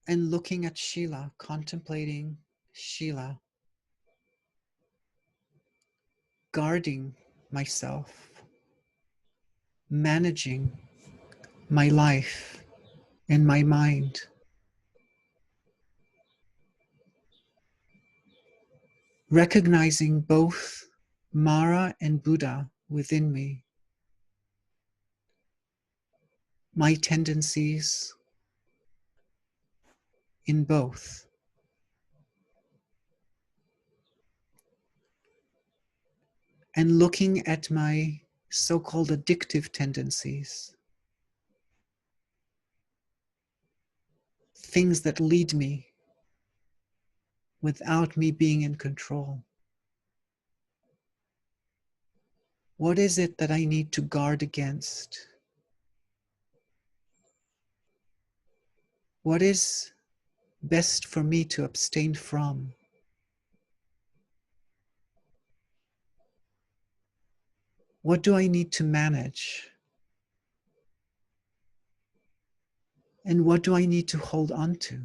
and looking at Shila, contemplating Shila, guarding myself, managing my life and my mind, recognizing both Mara and Buddha within me, my tendencies in both, and looking at my so-called addictive tendencies, things that lead me without me being in control. What is it that I need to guard against? What is best for me to abstain from? What do I need to manage? And what do I need to hold on to?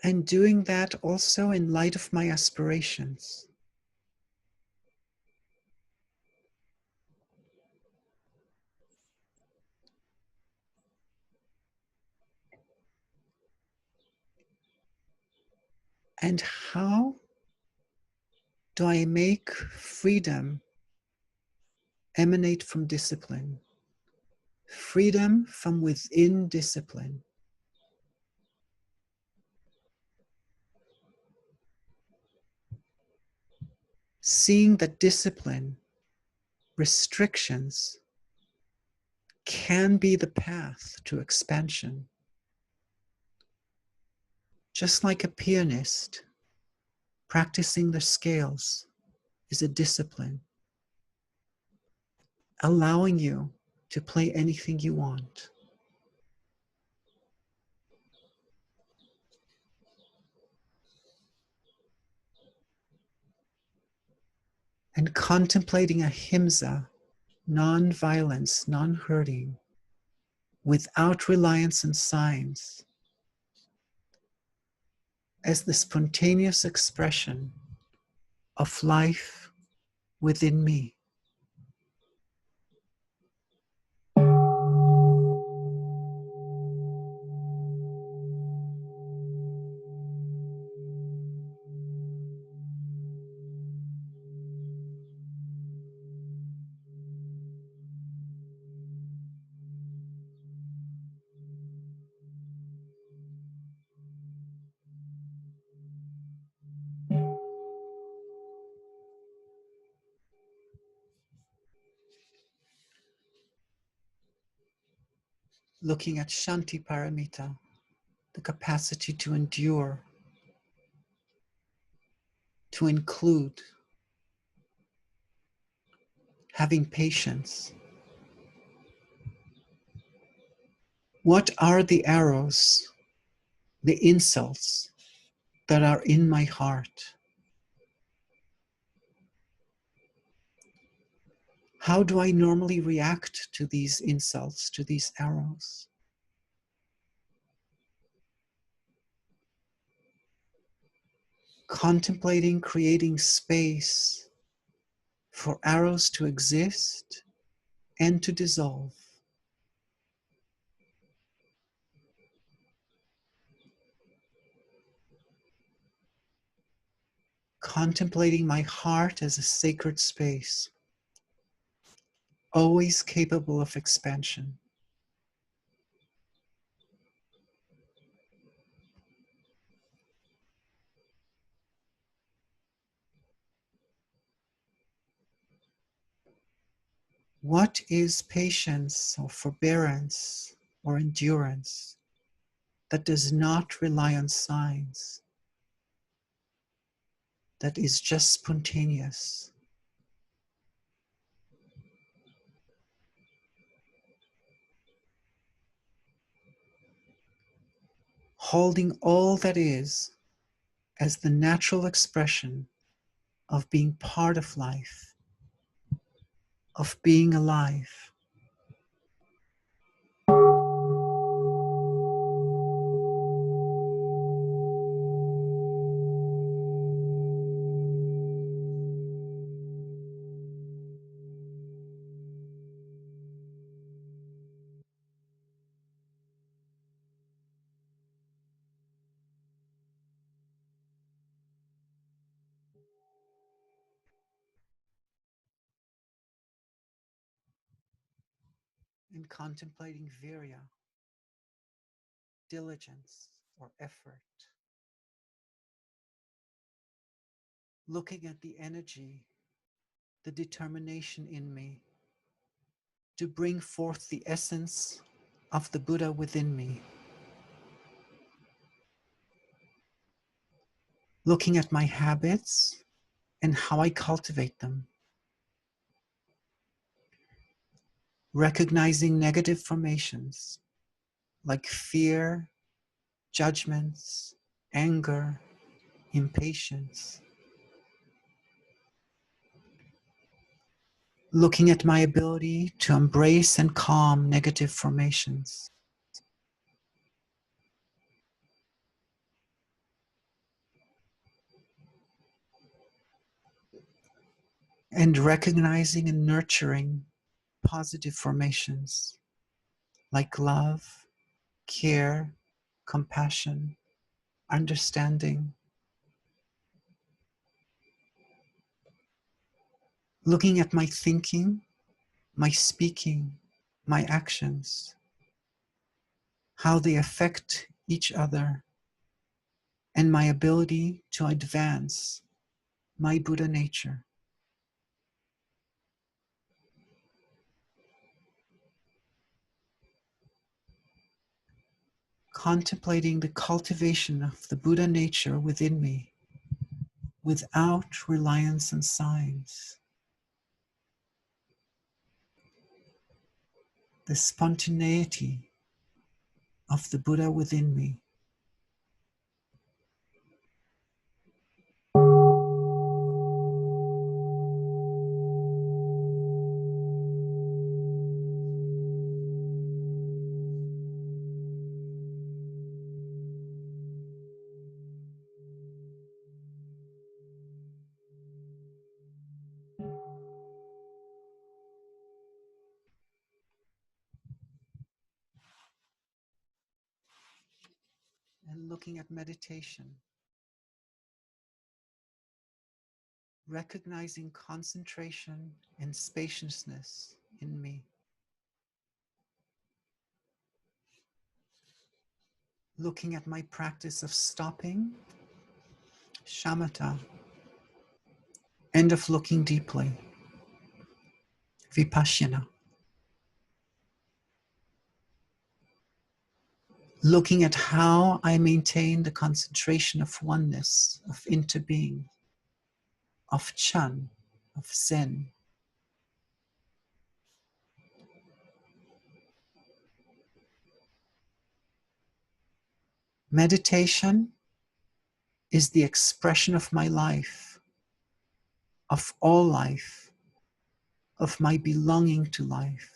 And doing that also in light of my aspirations. And how do I make freedom emanate from discipline? Freedom from within discipline. Seeing that discipline, restrictions, can be the path to expansion. Just like a pianist, practicing the scales is a discipline, allowing you to play anything you want. And contemplating ahimsa, non-violence, non-hurting, without reliance on signs, as the spontaneous expression of life within me. Looking at Shanti Paramita, the capacity to endure, to include, having patience. What are the arrows, the insults that are in my heart? How do I normally react to these insults, to these arrows? Contemplating creating space for arrows to exist and to dissolve. Contemplating my heart as a sacred space, always capable of expansion. What is patience or forbearance or endurance that does not rely on signs, that is just spontaneous? Holding all that is as the natural expression of being part of life, of being alive. and contemplating virya, diligence or effort. Looking at the energy, the determination in me to bring forth the essence of the Buddha within me. Looking at my habits and how I cultivate them. Recognizing negative formations like fear, judgments, anger, impatience. Looking at my ability to embrace and calm negative formations. And recognizing and nurturing positive formations like love, care, compassion, understanding. Looking at my thinking, my speaking, my actions, how they affect each other, and my ability to advance my Buddha nature. Contemplating the cultivation of the Buddha nature within me without reliance on signs. The spontaneity of the Buddha within me. And looking at meditation, recognizing concentration and spaciousness in me. Looking at my practice of stopping, shamatha, and of looking deeply, vipassana. Looking at how I maintain the concentration of oneness, of interbeing, of Chan, of Zen. Meditation is the expression of my life, of all life, of my belonging to life.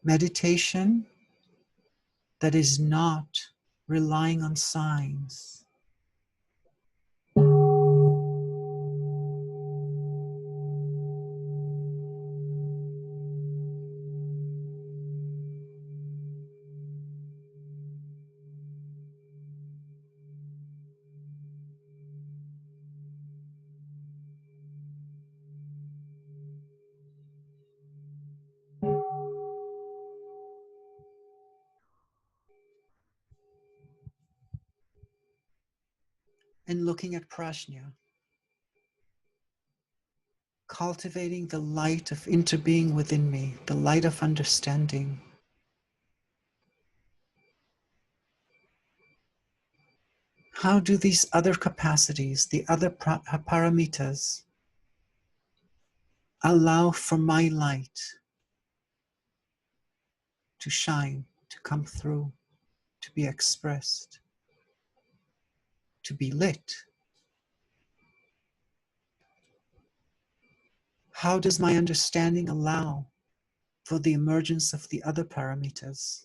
Meditation that is not relying on signs. And looking at prajna, cultivating the light of interbeing within me, the light of understanding. How do these other capacities, the other paramitas, allow for my light to shine, to come through, to be expressed, to be lit? How does my understanding allow for the emergence of the other paramitas?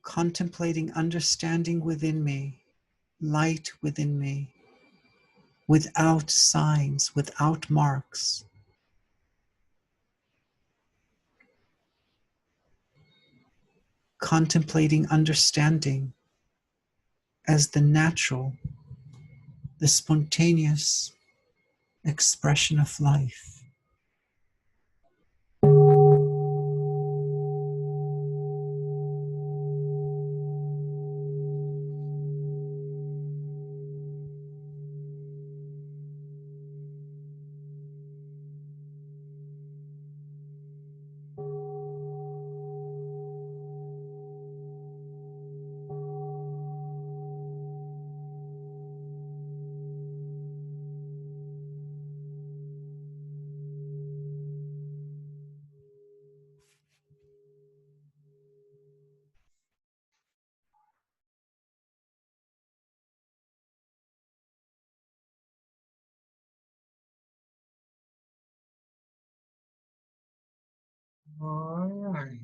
Contemplating understanding within me, light within me, without signs, without marks. contemplating understanding as the natural, the spontaneous expression of life. All right.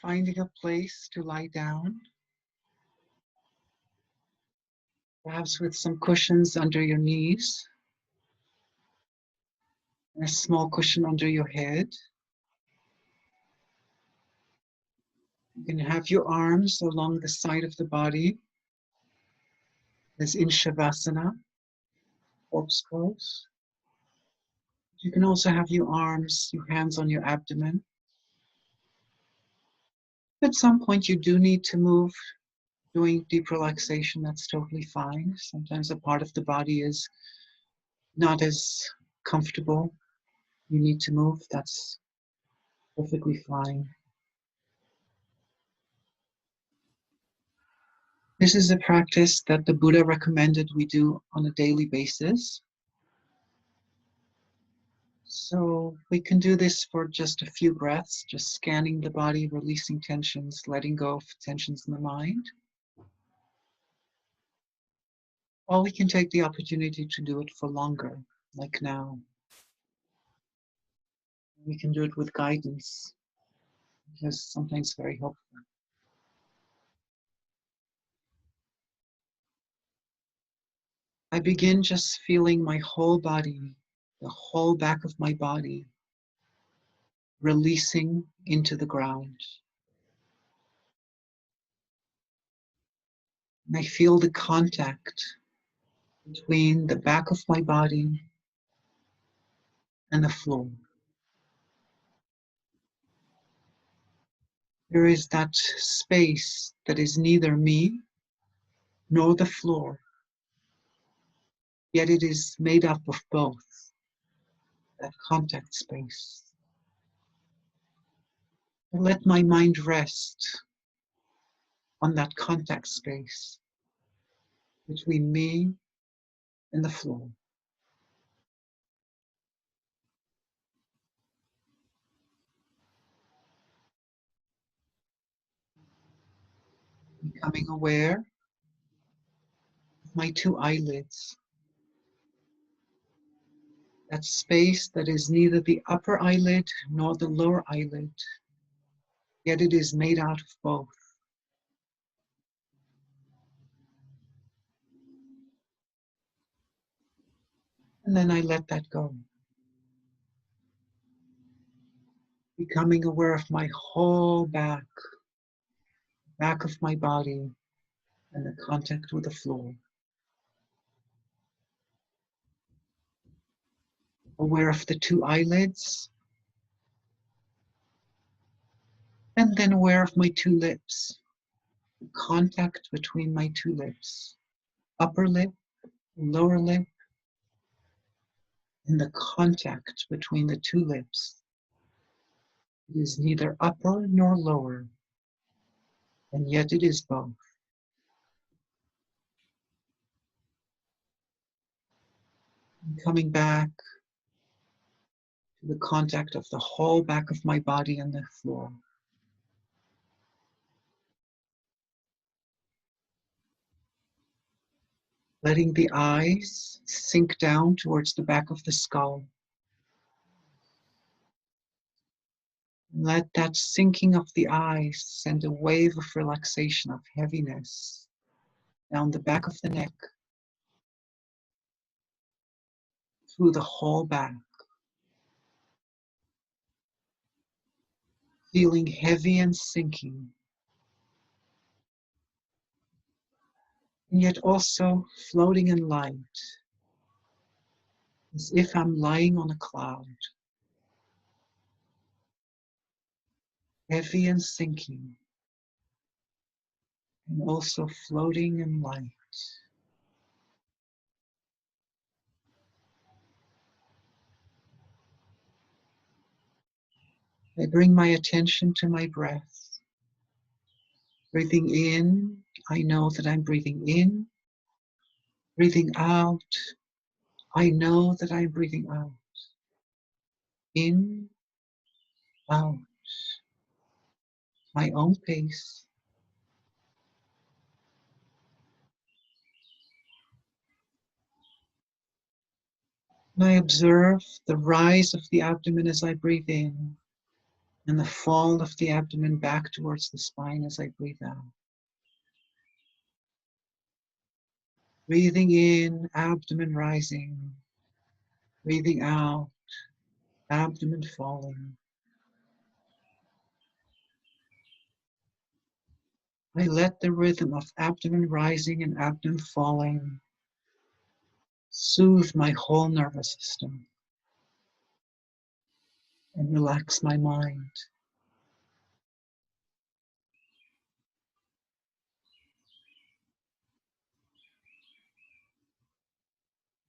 Finding a place to lie down, perhaps with some cushions under your knees, and a small cushion under your head. You can have your arms along the side of the body as in Shavasana, corpse pose. You can also have your arms, your hands on your abdomen. At some point you do need to move, doing deep relaxation, that's totally fine. Sometimes a part of the body is not as comfortable. You need to move, that's perfectly fine. This is a practice that the Buddha recommended we do on a daily basis. So we can do this for just a few breaths, just scanning the body, releasing tensions, letting go of tensions in the mind. Or we can take the opportunity to do it for longer, like now. We can do it with guidance, which is sometimes very helpful. I begin just feeling my whole body, the whole back of my body, releasing into the ground. And I feel the contact between the back of my body and the floor. There is that space that is neither me nor the floor, yet it is made up of both, that contact space. I let my mind rest on that contact space between me and the floor. Becoming aware of my two eyelids, that space that is neither the upper eyelid nor the lower eyelid, yet it is made out of both. And then I let that go. Becoming aware of my whole back of my body and the contact with the floor. Aware of the two eyelids, And then aware of my two lips, the contact between my two lips, upper lip, lower lip, and the contact between the two lips. It is neither upper nor lower, and yet it is both. And coming back to the contact of the whole back of my body and the floor. Letting the eyes sink down towards the back of the skull. Let that sinking of the eyes send a wave of relaxation, of heaviness down the back of the neck, through the whole back. Feeling heavy and sinking, and yet also floating in light, as if I'm lying on a cloud. Heavy and sinking, and also floating in light. I bring my attention to my breath. Breathing in, I know that I'm breathing in. Breathing out, I know that I'm breathing out. In, out, my own pace. And I observe the rise of the abdomen as I breathe in, and the fall of the abdomen back towards the spine as I breathe out. Breathing in, abdomen rising. Breathing out, abdomen falling. I let the rhythm of abdomen rising and abdomen falling soothe my whole nervous system and relax my mind.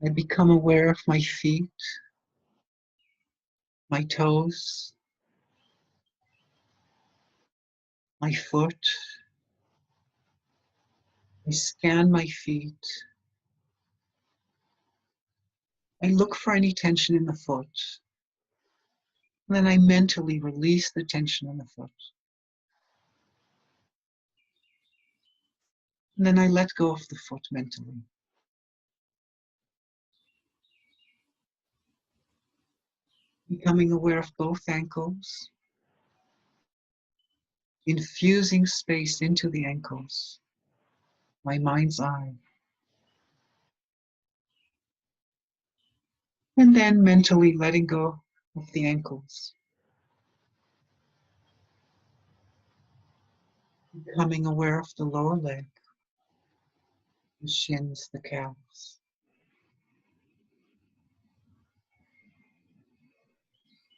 I become aware of my feet, my toes, my foot. I scan my feet. I look for any tension in the foot. And then I mentally release the tension in the foot. And then I let go of the foot mentally. Becoming aware of both ankles. Infusing space into the ankles. My mind's eye. And then mentally letting go of the ankles. Becoming aware of the lower leg, the shins, the calves.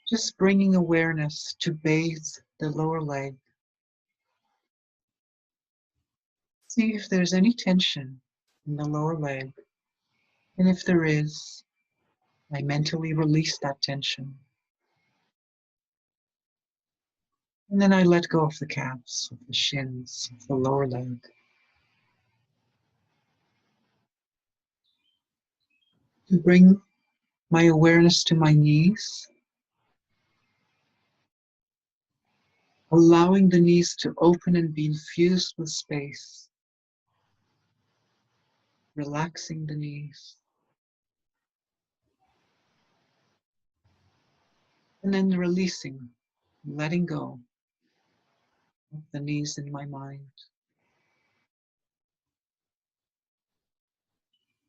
Just bringing awareness to bathe the lower leg. See if there's any tension in the lower leg. And if there is, I mentally release that tension. And then I let go of the calves, of the shins, of the lower leg. To bring my awareness to my knees, allowing the knees to open and be infused with space, relaxing the knees. And then releasing, letting go of the knees in my mind.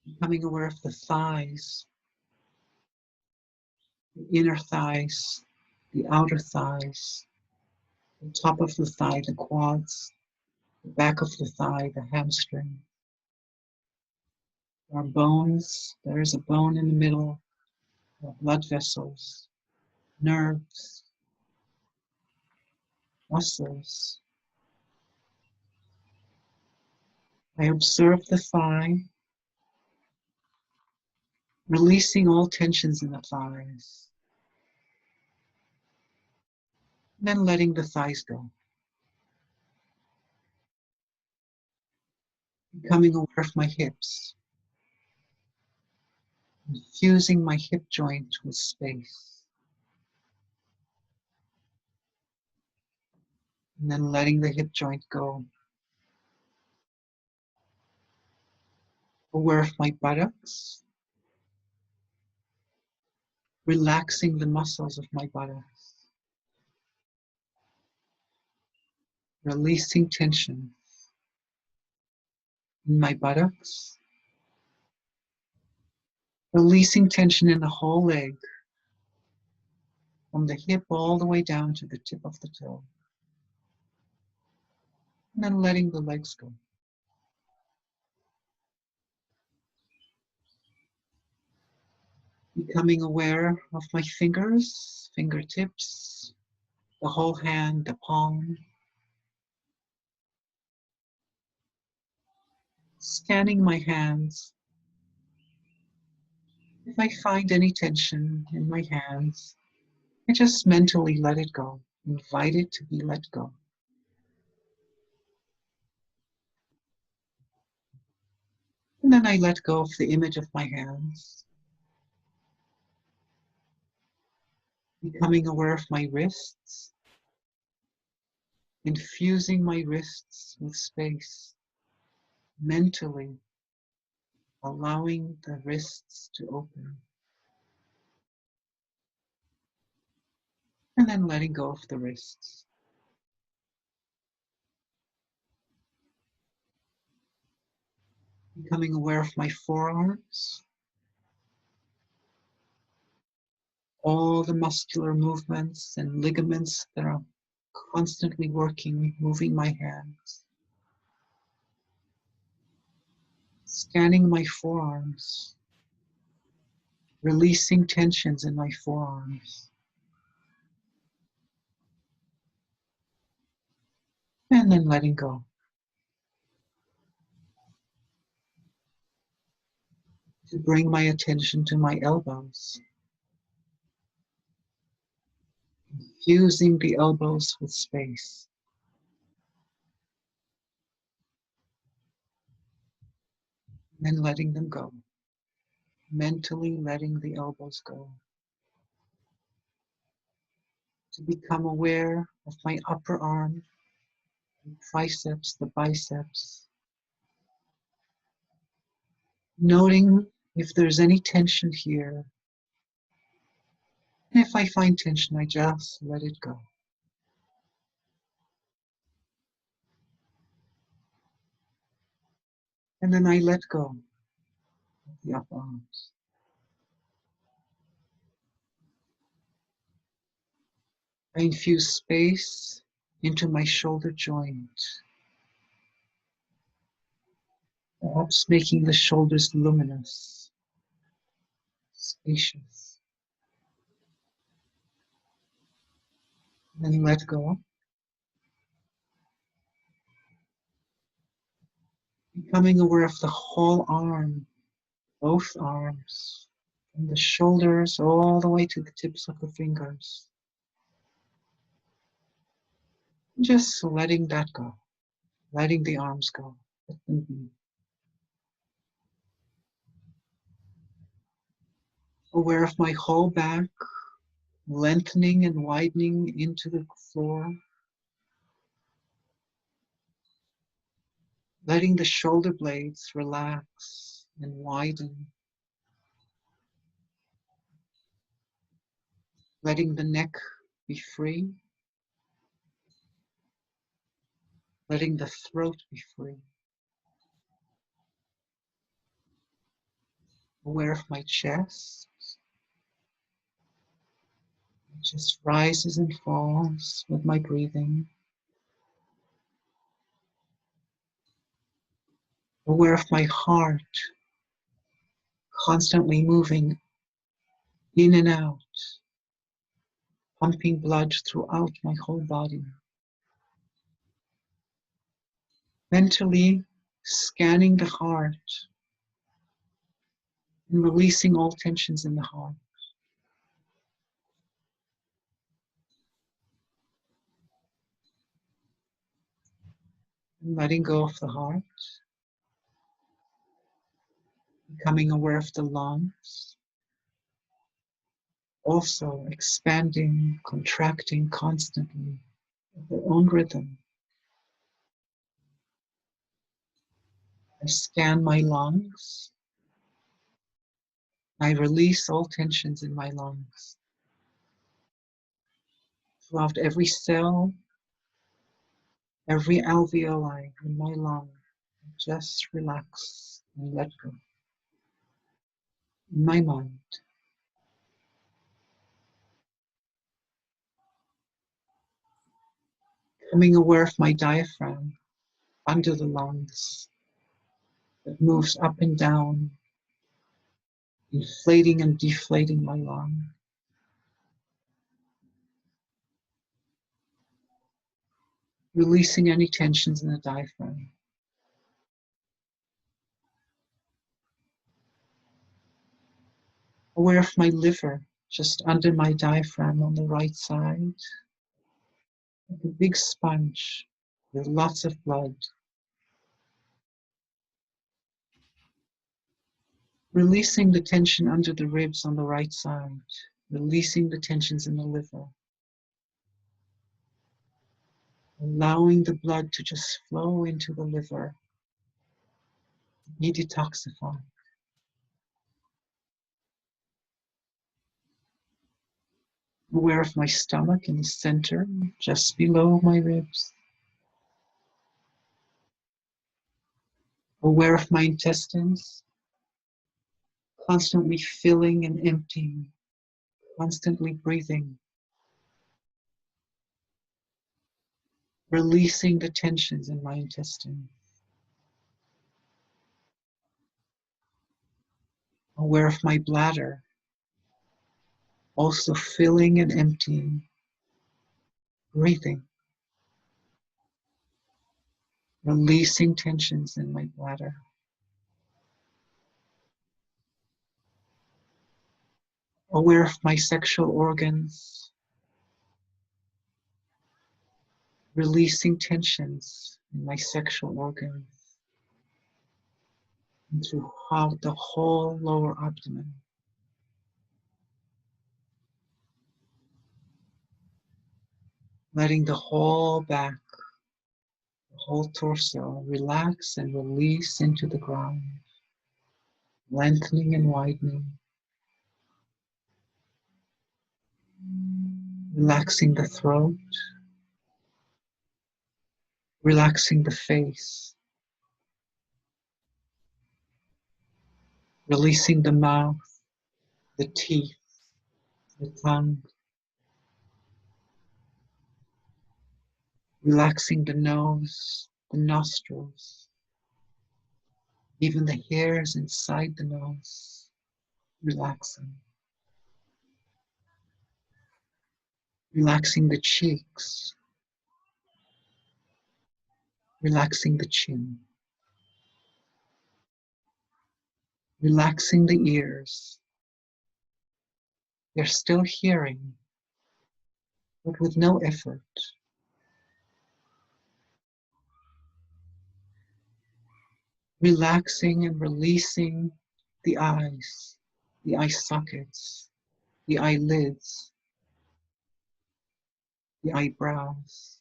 Becoming aware of the thighs, the inner thighs, the outer thighs, the top of the thigh, the quads, the back of the thigh, the hamstring. Our bones, there is a bone in the middle, our blood vessels, nerves, muscles. I observe the thigh, releasing all tensions in the thighs, then letting the thighs go. Becoming aware of my hips, infusing my hip joint with space, and then letting the hip joint go. Aware of my buttocks, relaxing the muscles of my buttocks, releasing tension in my buttocks, releasing tension in the whole leg, from the hip all the way down to the tip of the toe, and then letting the legs go. Becoming aware of my fingers, fingertips, the whole hand, the palm, scanning my hands. If I find any tension in my hands, I just mentally let it go, invite it to be let go. And then I let go of the image of my hands, becoming aware of my wrists, infusing my wrists with space, mentally allowing the wrists to open, and then letting go of the wrists. Becoming aware of my forearms, all the muscular movements and ligaments that are constantly working, moving my hands. Scanning my forearms, releasing tensions in my forearms. And then letting go. To bring my attention to my elbows. Fusing the elbows with space. And then letting them go. Mentally letting the elbows go. To become aware of my upper arm, the triceps, the biceps. Noting if there's any tension here. And if I find tension, I just let it go. And then I let go of the upper arms. I infuse space into my shoulder joint, perhaps making the shoulders luminous, spacious. Then let go. Becoming aware of the whole arm, both arms, from the shoulders all the way to the tips of the fingers. Just letting that go, letting the arms go. Let them be. Aware of my whole back, lengthening and widening into the floor. Letting the shoulder blades relax and widen. Letting the neck be free. Letting the throat be free. Aware of my chest. It just rises and falls with my breathing. Aware of my heart, constantly moving in and out, pumping blood throughout my whole body. Mentally scanning the heart and releasing all tensions in the heart. And letting go of the heart, becoming aware of the lungs, also expanding, contracting constantly at their own rhythm. I scan my lungs. I release all tensions in my lungs. Throughout every cell, every alveoli in my lung, just relax and let go. In my mind, becoming aware of my diaphragm under the lungs that moves up and down, inflating and deflating my lung. Releasing any tensions in the diaphragm. Aware of my liver just under my diaphragm on the right side, like a big sponge with lots of blood. Releasing the tension under the ribs on the right side, releasing the tensions in the liver. Allowing the blood to just flow into the liver, be detoxified. Aware of my stomach in the center, just below my ribs. Aware of my intestines, constantly filling and emptying, constantly breathing. Releasing the tensions in my intestine. Aware of my bladder, also filling and emptying, breathing. Releasing tensions in my bladder. Aware of my sexual organs, releasing tensions in my sexual organs and throughout the whole lower abdomen. Letting the whole back, the whole torso relax and release into the ground, lengthening and widening. Relaxing the throat, relaxing the face, releasing the mouth, the teeth, the tongue, relaxing the nose, the nostrils, even the hairs inside the nose, relaxing. Relaxing the cheeks, relaxing the chin, relaxing the ears. They're still hearing, but with no effort. Relaxing and releasing the eyes, the eye sockets, the eyelids, the eyebrows.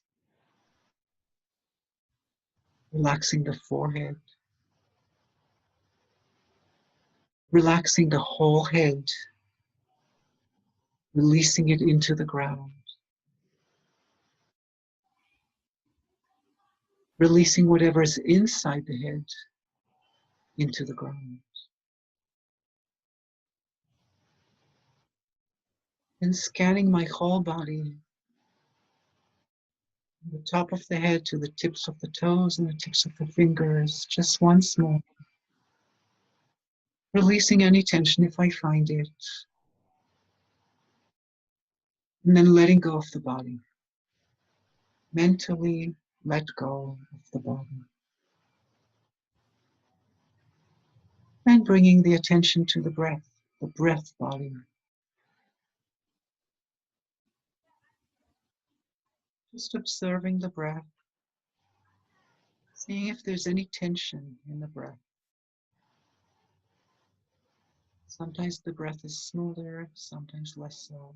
Relaxing the forehead. Relaxing the whole head. Releasing it into the ground. Releasing whatever is inside the head into the ground. And scanning my whole body, from the top of the head to the tips of the toes and the tips of the fingers, just once more. Releasing any tension if I find it. And then letting go of the body. Mentally let go of the body. And bringing the attention to the breath body. Just observing the breath, seeing if there's any tension in the breath. Sometimes the breath is smoother, sometimes less so.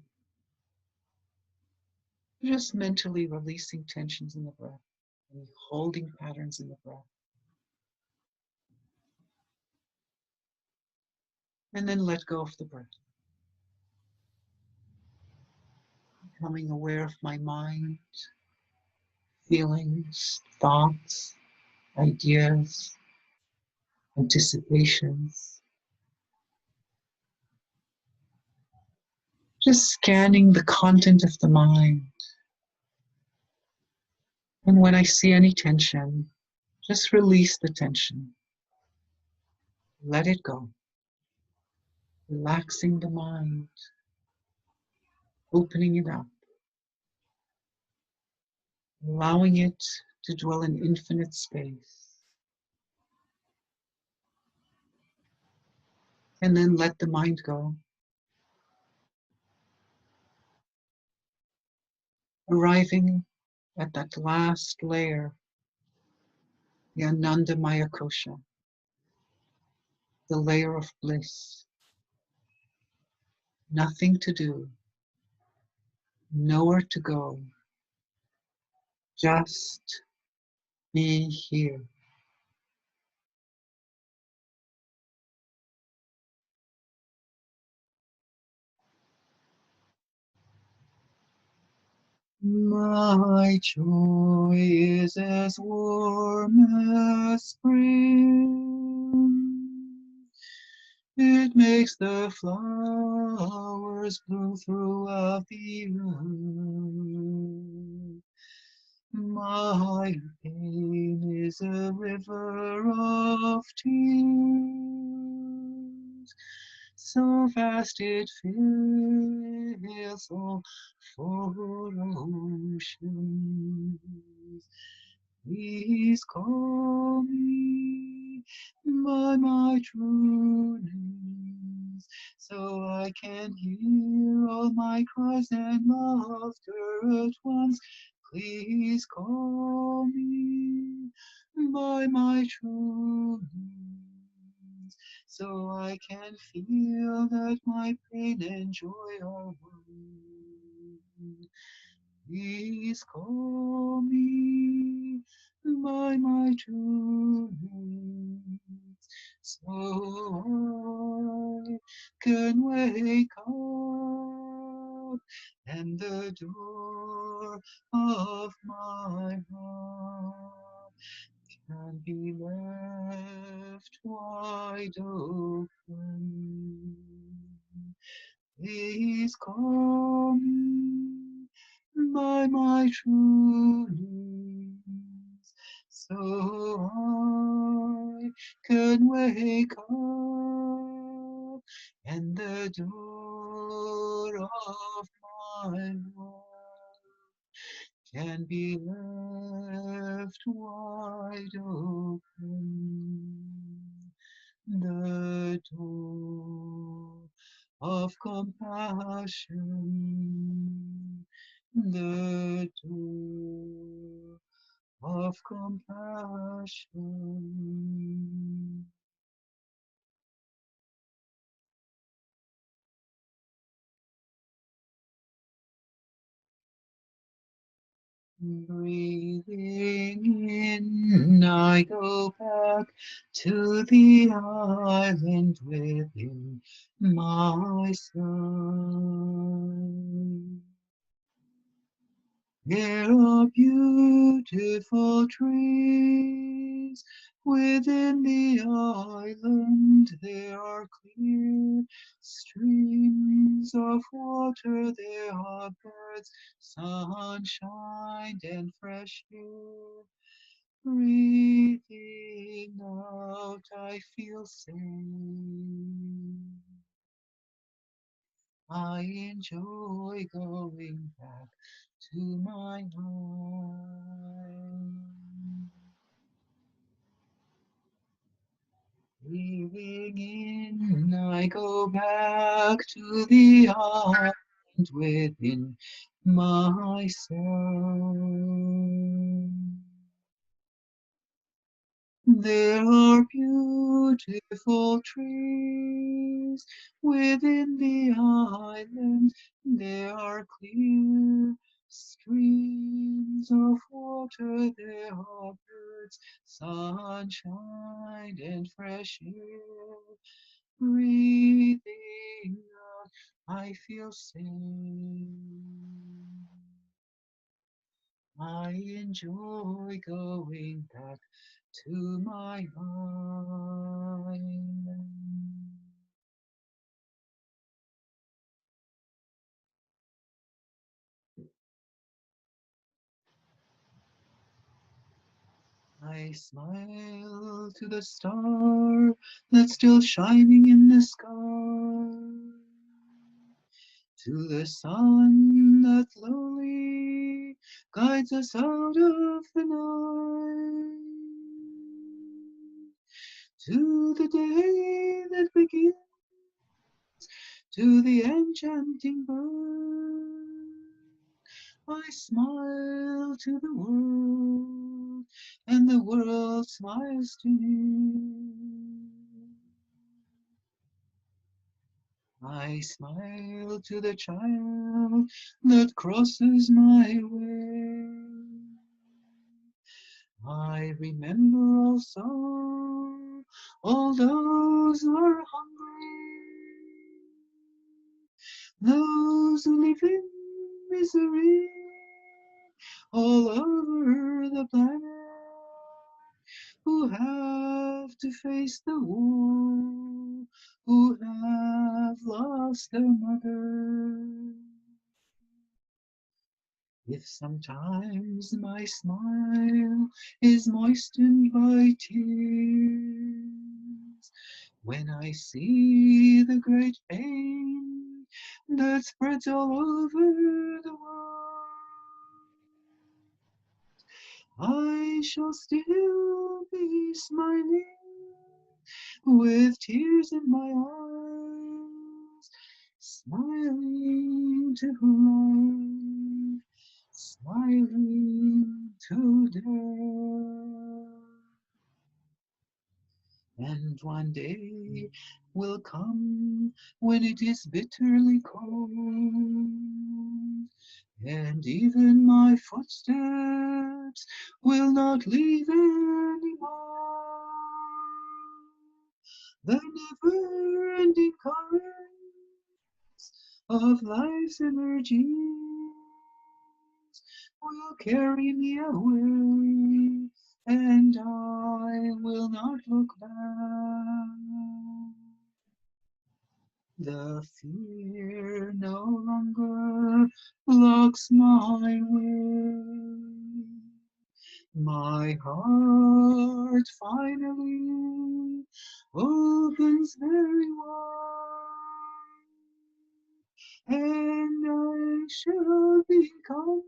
Just mentally releasing tensions in the breath, and holding patterns in the breath. And then let go of the breath. Becoming aware of my mind, feelings, thoughts, ideas, anticipations. Just scanning the content of the mind. And when I see any tension, just release the tension. Let it go. Relaxing the mind, opening it up, allowing it to dwell in infinite space. And then let the mind go. Arriving at that last layer, the Anandamaya Kosha, the layer of bliss. Nothing to do, nowhere to go, just be here. My joy is as warm as spring. It makes the flowers bloom throughout the earth. My pain is a river of tears, so vast it fills all 4 oceans. Please call me by my true names, so I can hear all my cries and laughter at once. Please call me by my true names, so I can feel that my pain and joy are one. Please call me by my true names, so I can wake up and the door of my heart can be left wide open. Please call me by my true names, so I can wake up and the door of my heart can be left wide open. The door of compassion, the door of compassion. Breathing in, I go back to the island within myself. There are beautiful trees within the island. There are clear streams of water. There are birds, sunshine, and fresh air. Breathing out, I feel safe. I enjoy going back to my home. Breathing in, I go back to the island within myself. There are beautiful trees within the island. There are clear streams of water. There are birds, sunshine, and fresh air. Breathing out, I feel safe. I enjoy going back to my island. I smile to the star that's still shining in the sky, to the sun that slowly guides us out of the night, to the day that begins, to the enchanting bird. I smile to the world, and the world smiles to me. I smile to the child that crosses my way. I remember also all those who are hungry, those who live in misery all over the planet, who have to face the war, who have lost their mother. If sometimes my smile is moistened by tears, when I see the great pain that spreads all over the world, I shall still be smiling with tears in my eyes, smiling to life, smiling to death. And one day will come when it is bitterly cold, and even my footsteps will not leave any more. The never-ending currents of life's energies will carry me away, and I will not look back. The fear no longer blocks my way. My heart finally opens very wide, and I shall become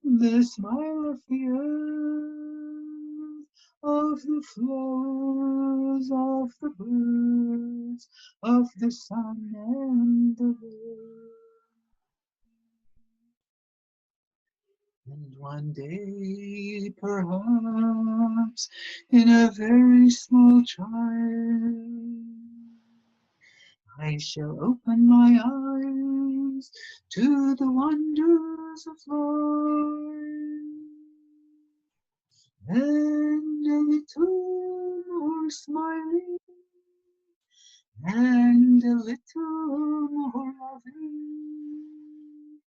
the smile of the earth, of the flowers, of the birds, of the sun and the rain. And one day, perhaps, in a very small child, I shall open my eyes to the wonders of life, and a little more smiling, and a little more loving,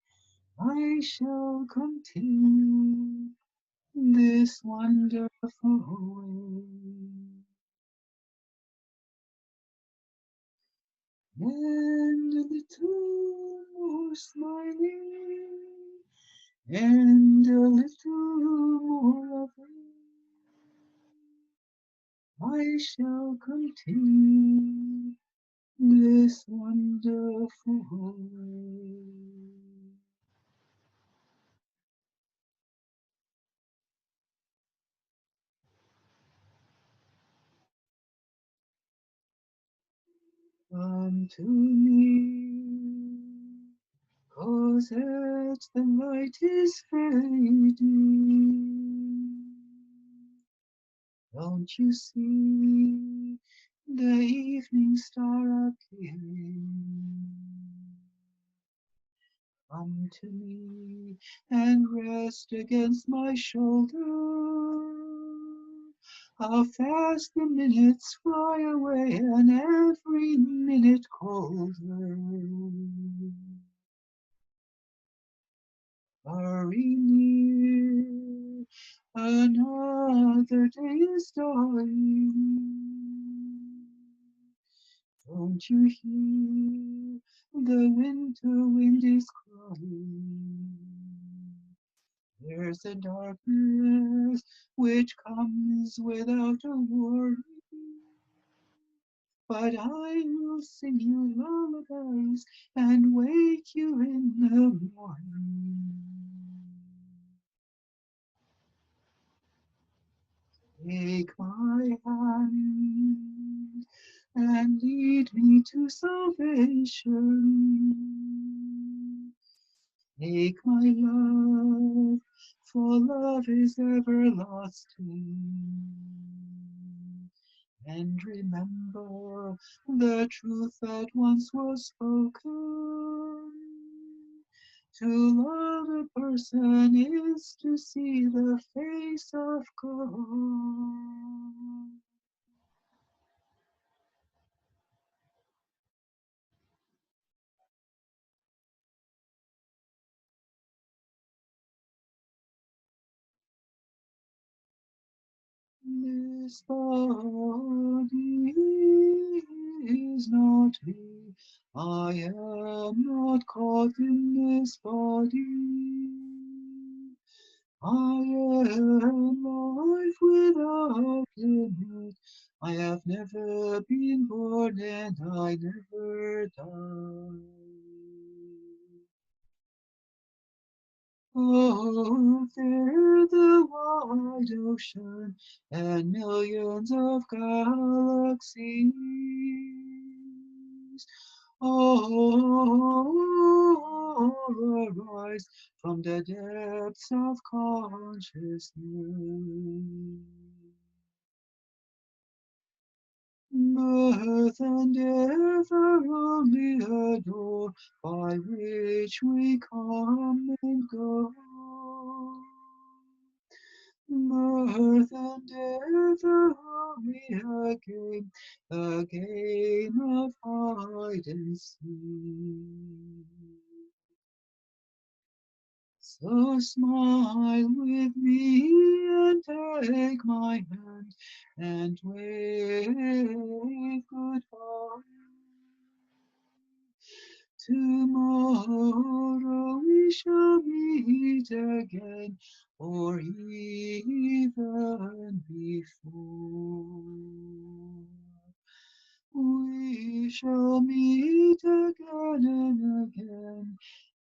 I shall continue this wonderful way. And a little more smiling, and a little more loving, I shall continue this wonderful way. Come to me, 'cause as the light is fading, don't you see the evening star appearing? Come to me and rest against my shoulder. How fast the minutes fly away, and every minute colder. Hurry near, another day is dying. Don't you hear the winter wind is crying? There's a darkness which comes without a warning, but I will sing you lullabies and wake you in the morning. Take my hand and lead me to salvation. Take my love, for love is everlasting. And remember the truth that once was spoken. To love a person is to see the face of God. This body is not me. I am not caught in this body. I am life without limit. I have never been born and I never die. Oh, there the wide ocean and millions of galaxies. Oh, arise from the depths of consciousness. Birth and death are only a door by which we come and go. Birth and death are only a game of hide and seek. So smile with me and take my hand and wave goodbye. Tomorrow we shall meet again, or even before. We shall meet again and again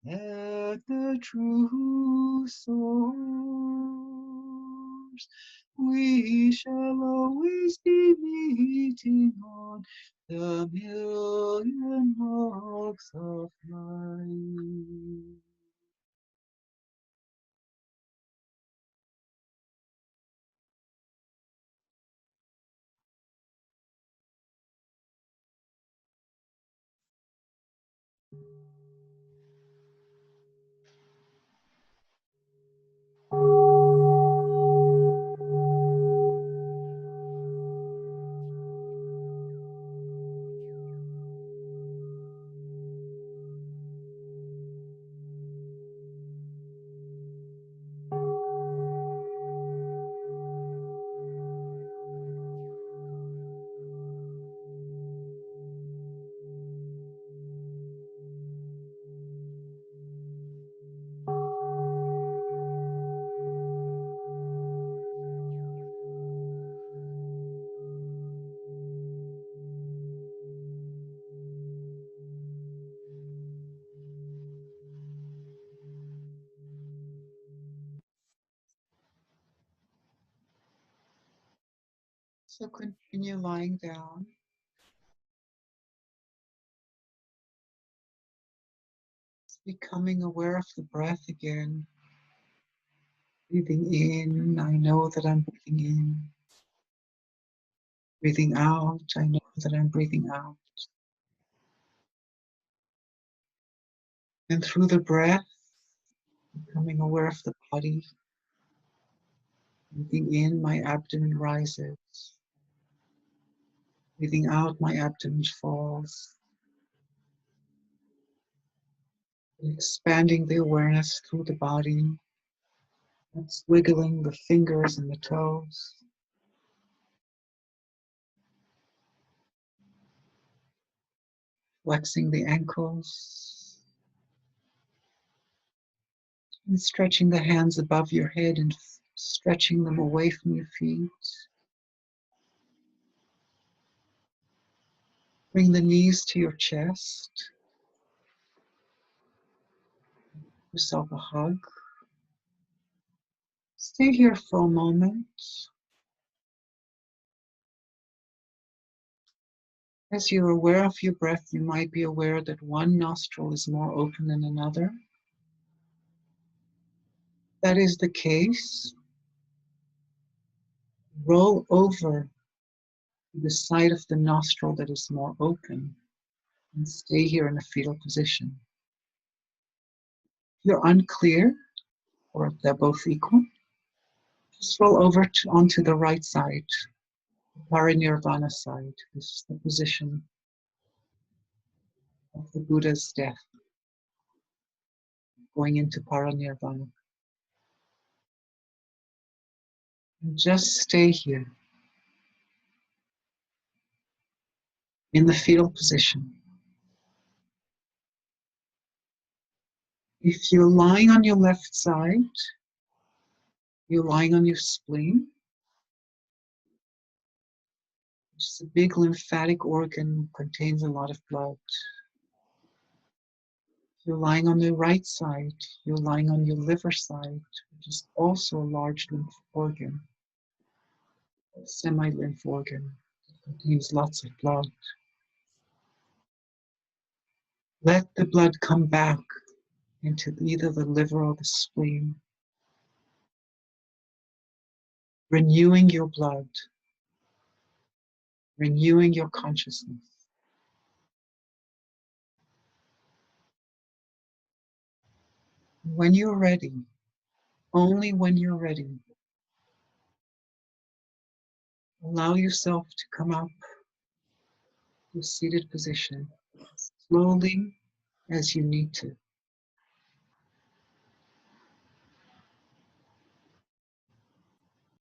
at the true source. We shall always be meeting on the million walks of life. So continue lying down. Becoming aware of the breath again. Breathing in, I know that I'm breathing in. Breathing out, I know that I'm breathing out. And through the breath, becoming aware of the body. Breathing in, my abdomen rises. Breathing out, my abdomen falls. Expanding the awareness through the body. That's wiggling the fingers and the toes. Flexing the ankles. And stretching the hands above your head and stretching them away from your feet. Bring the knees to your chest. Give yourself a hug. Stay here for a moment. As you're aware of your breath, you might be aware that one nostril is more open than another. If that is the case, roll over to the side of the nostril that is more open and stay here in a fetal position. If you're unclear, or if they're both equal, just roll over onto the right side, the parinirvana side. This is the position of the Buddha's death, going into parinirvana. And just stay here in the fetal position. If you're lying on your left side, you're lying on your spleen, which is a big lymphatic organ, contains a lot of blood. If you're lying on the right side, you're lying on your liver side, which is also a large lymph organ, a semi-lymph organ. It contains lots of blood. Let the blood come back into either the liver or the spleen, renewing your blood, renewing your consciousness. When you're ready, only when you're ready, allow yourself to come up to a seated position, slowly as you need to.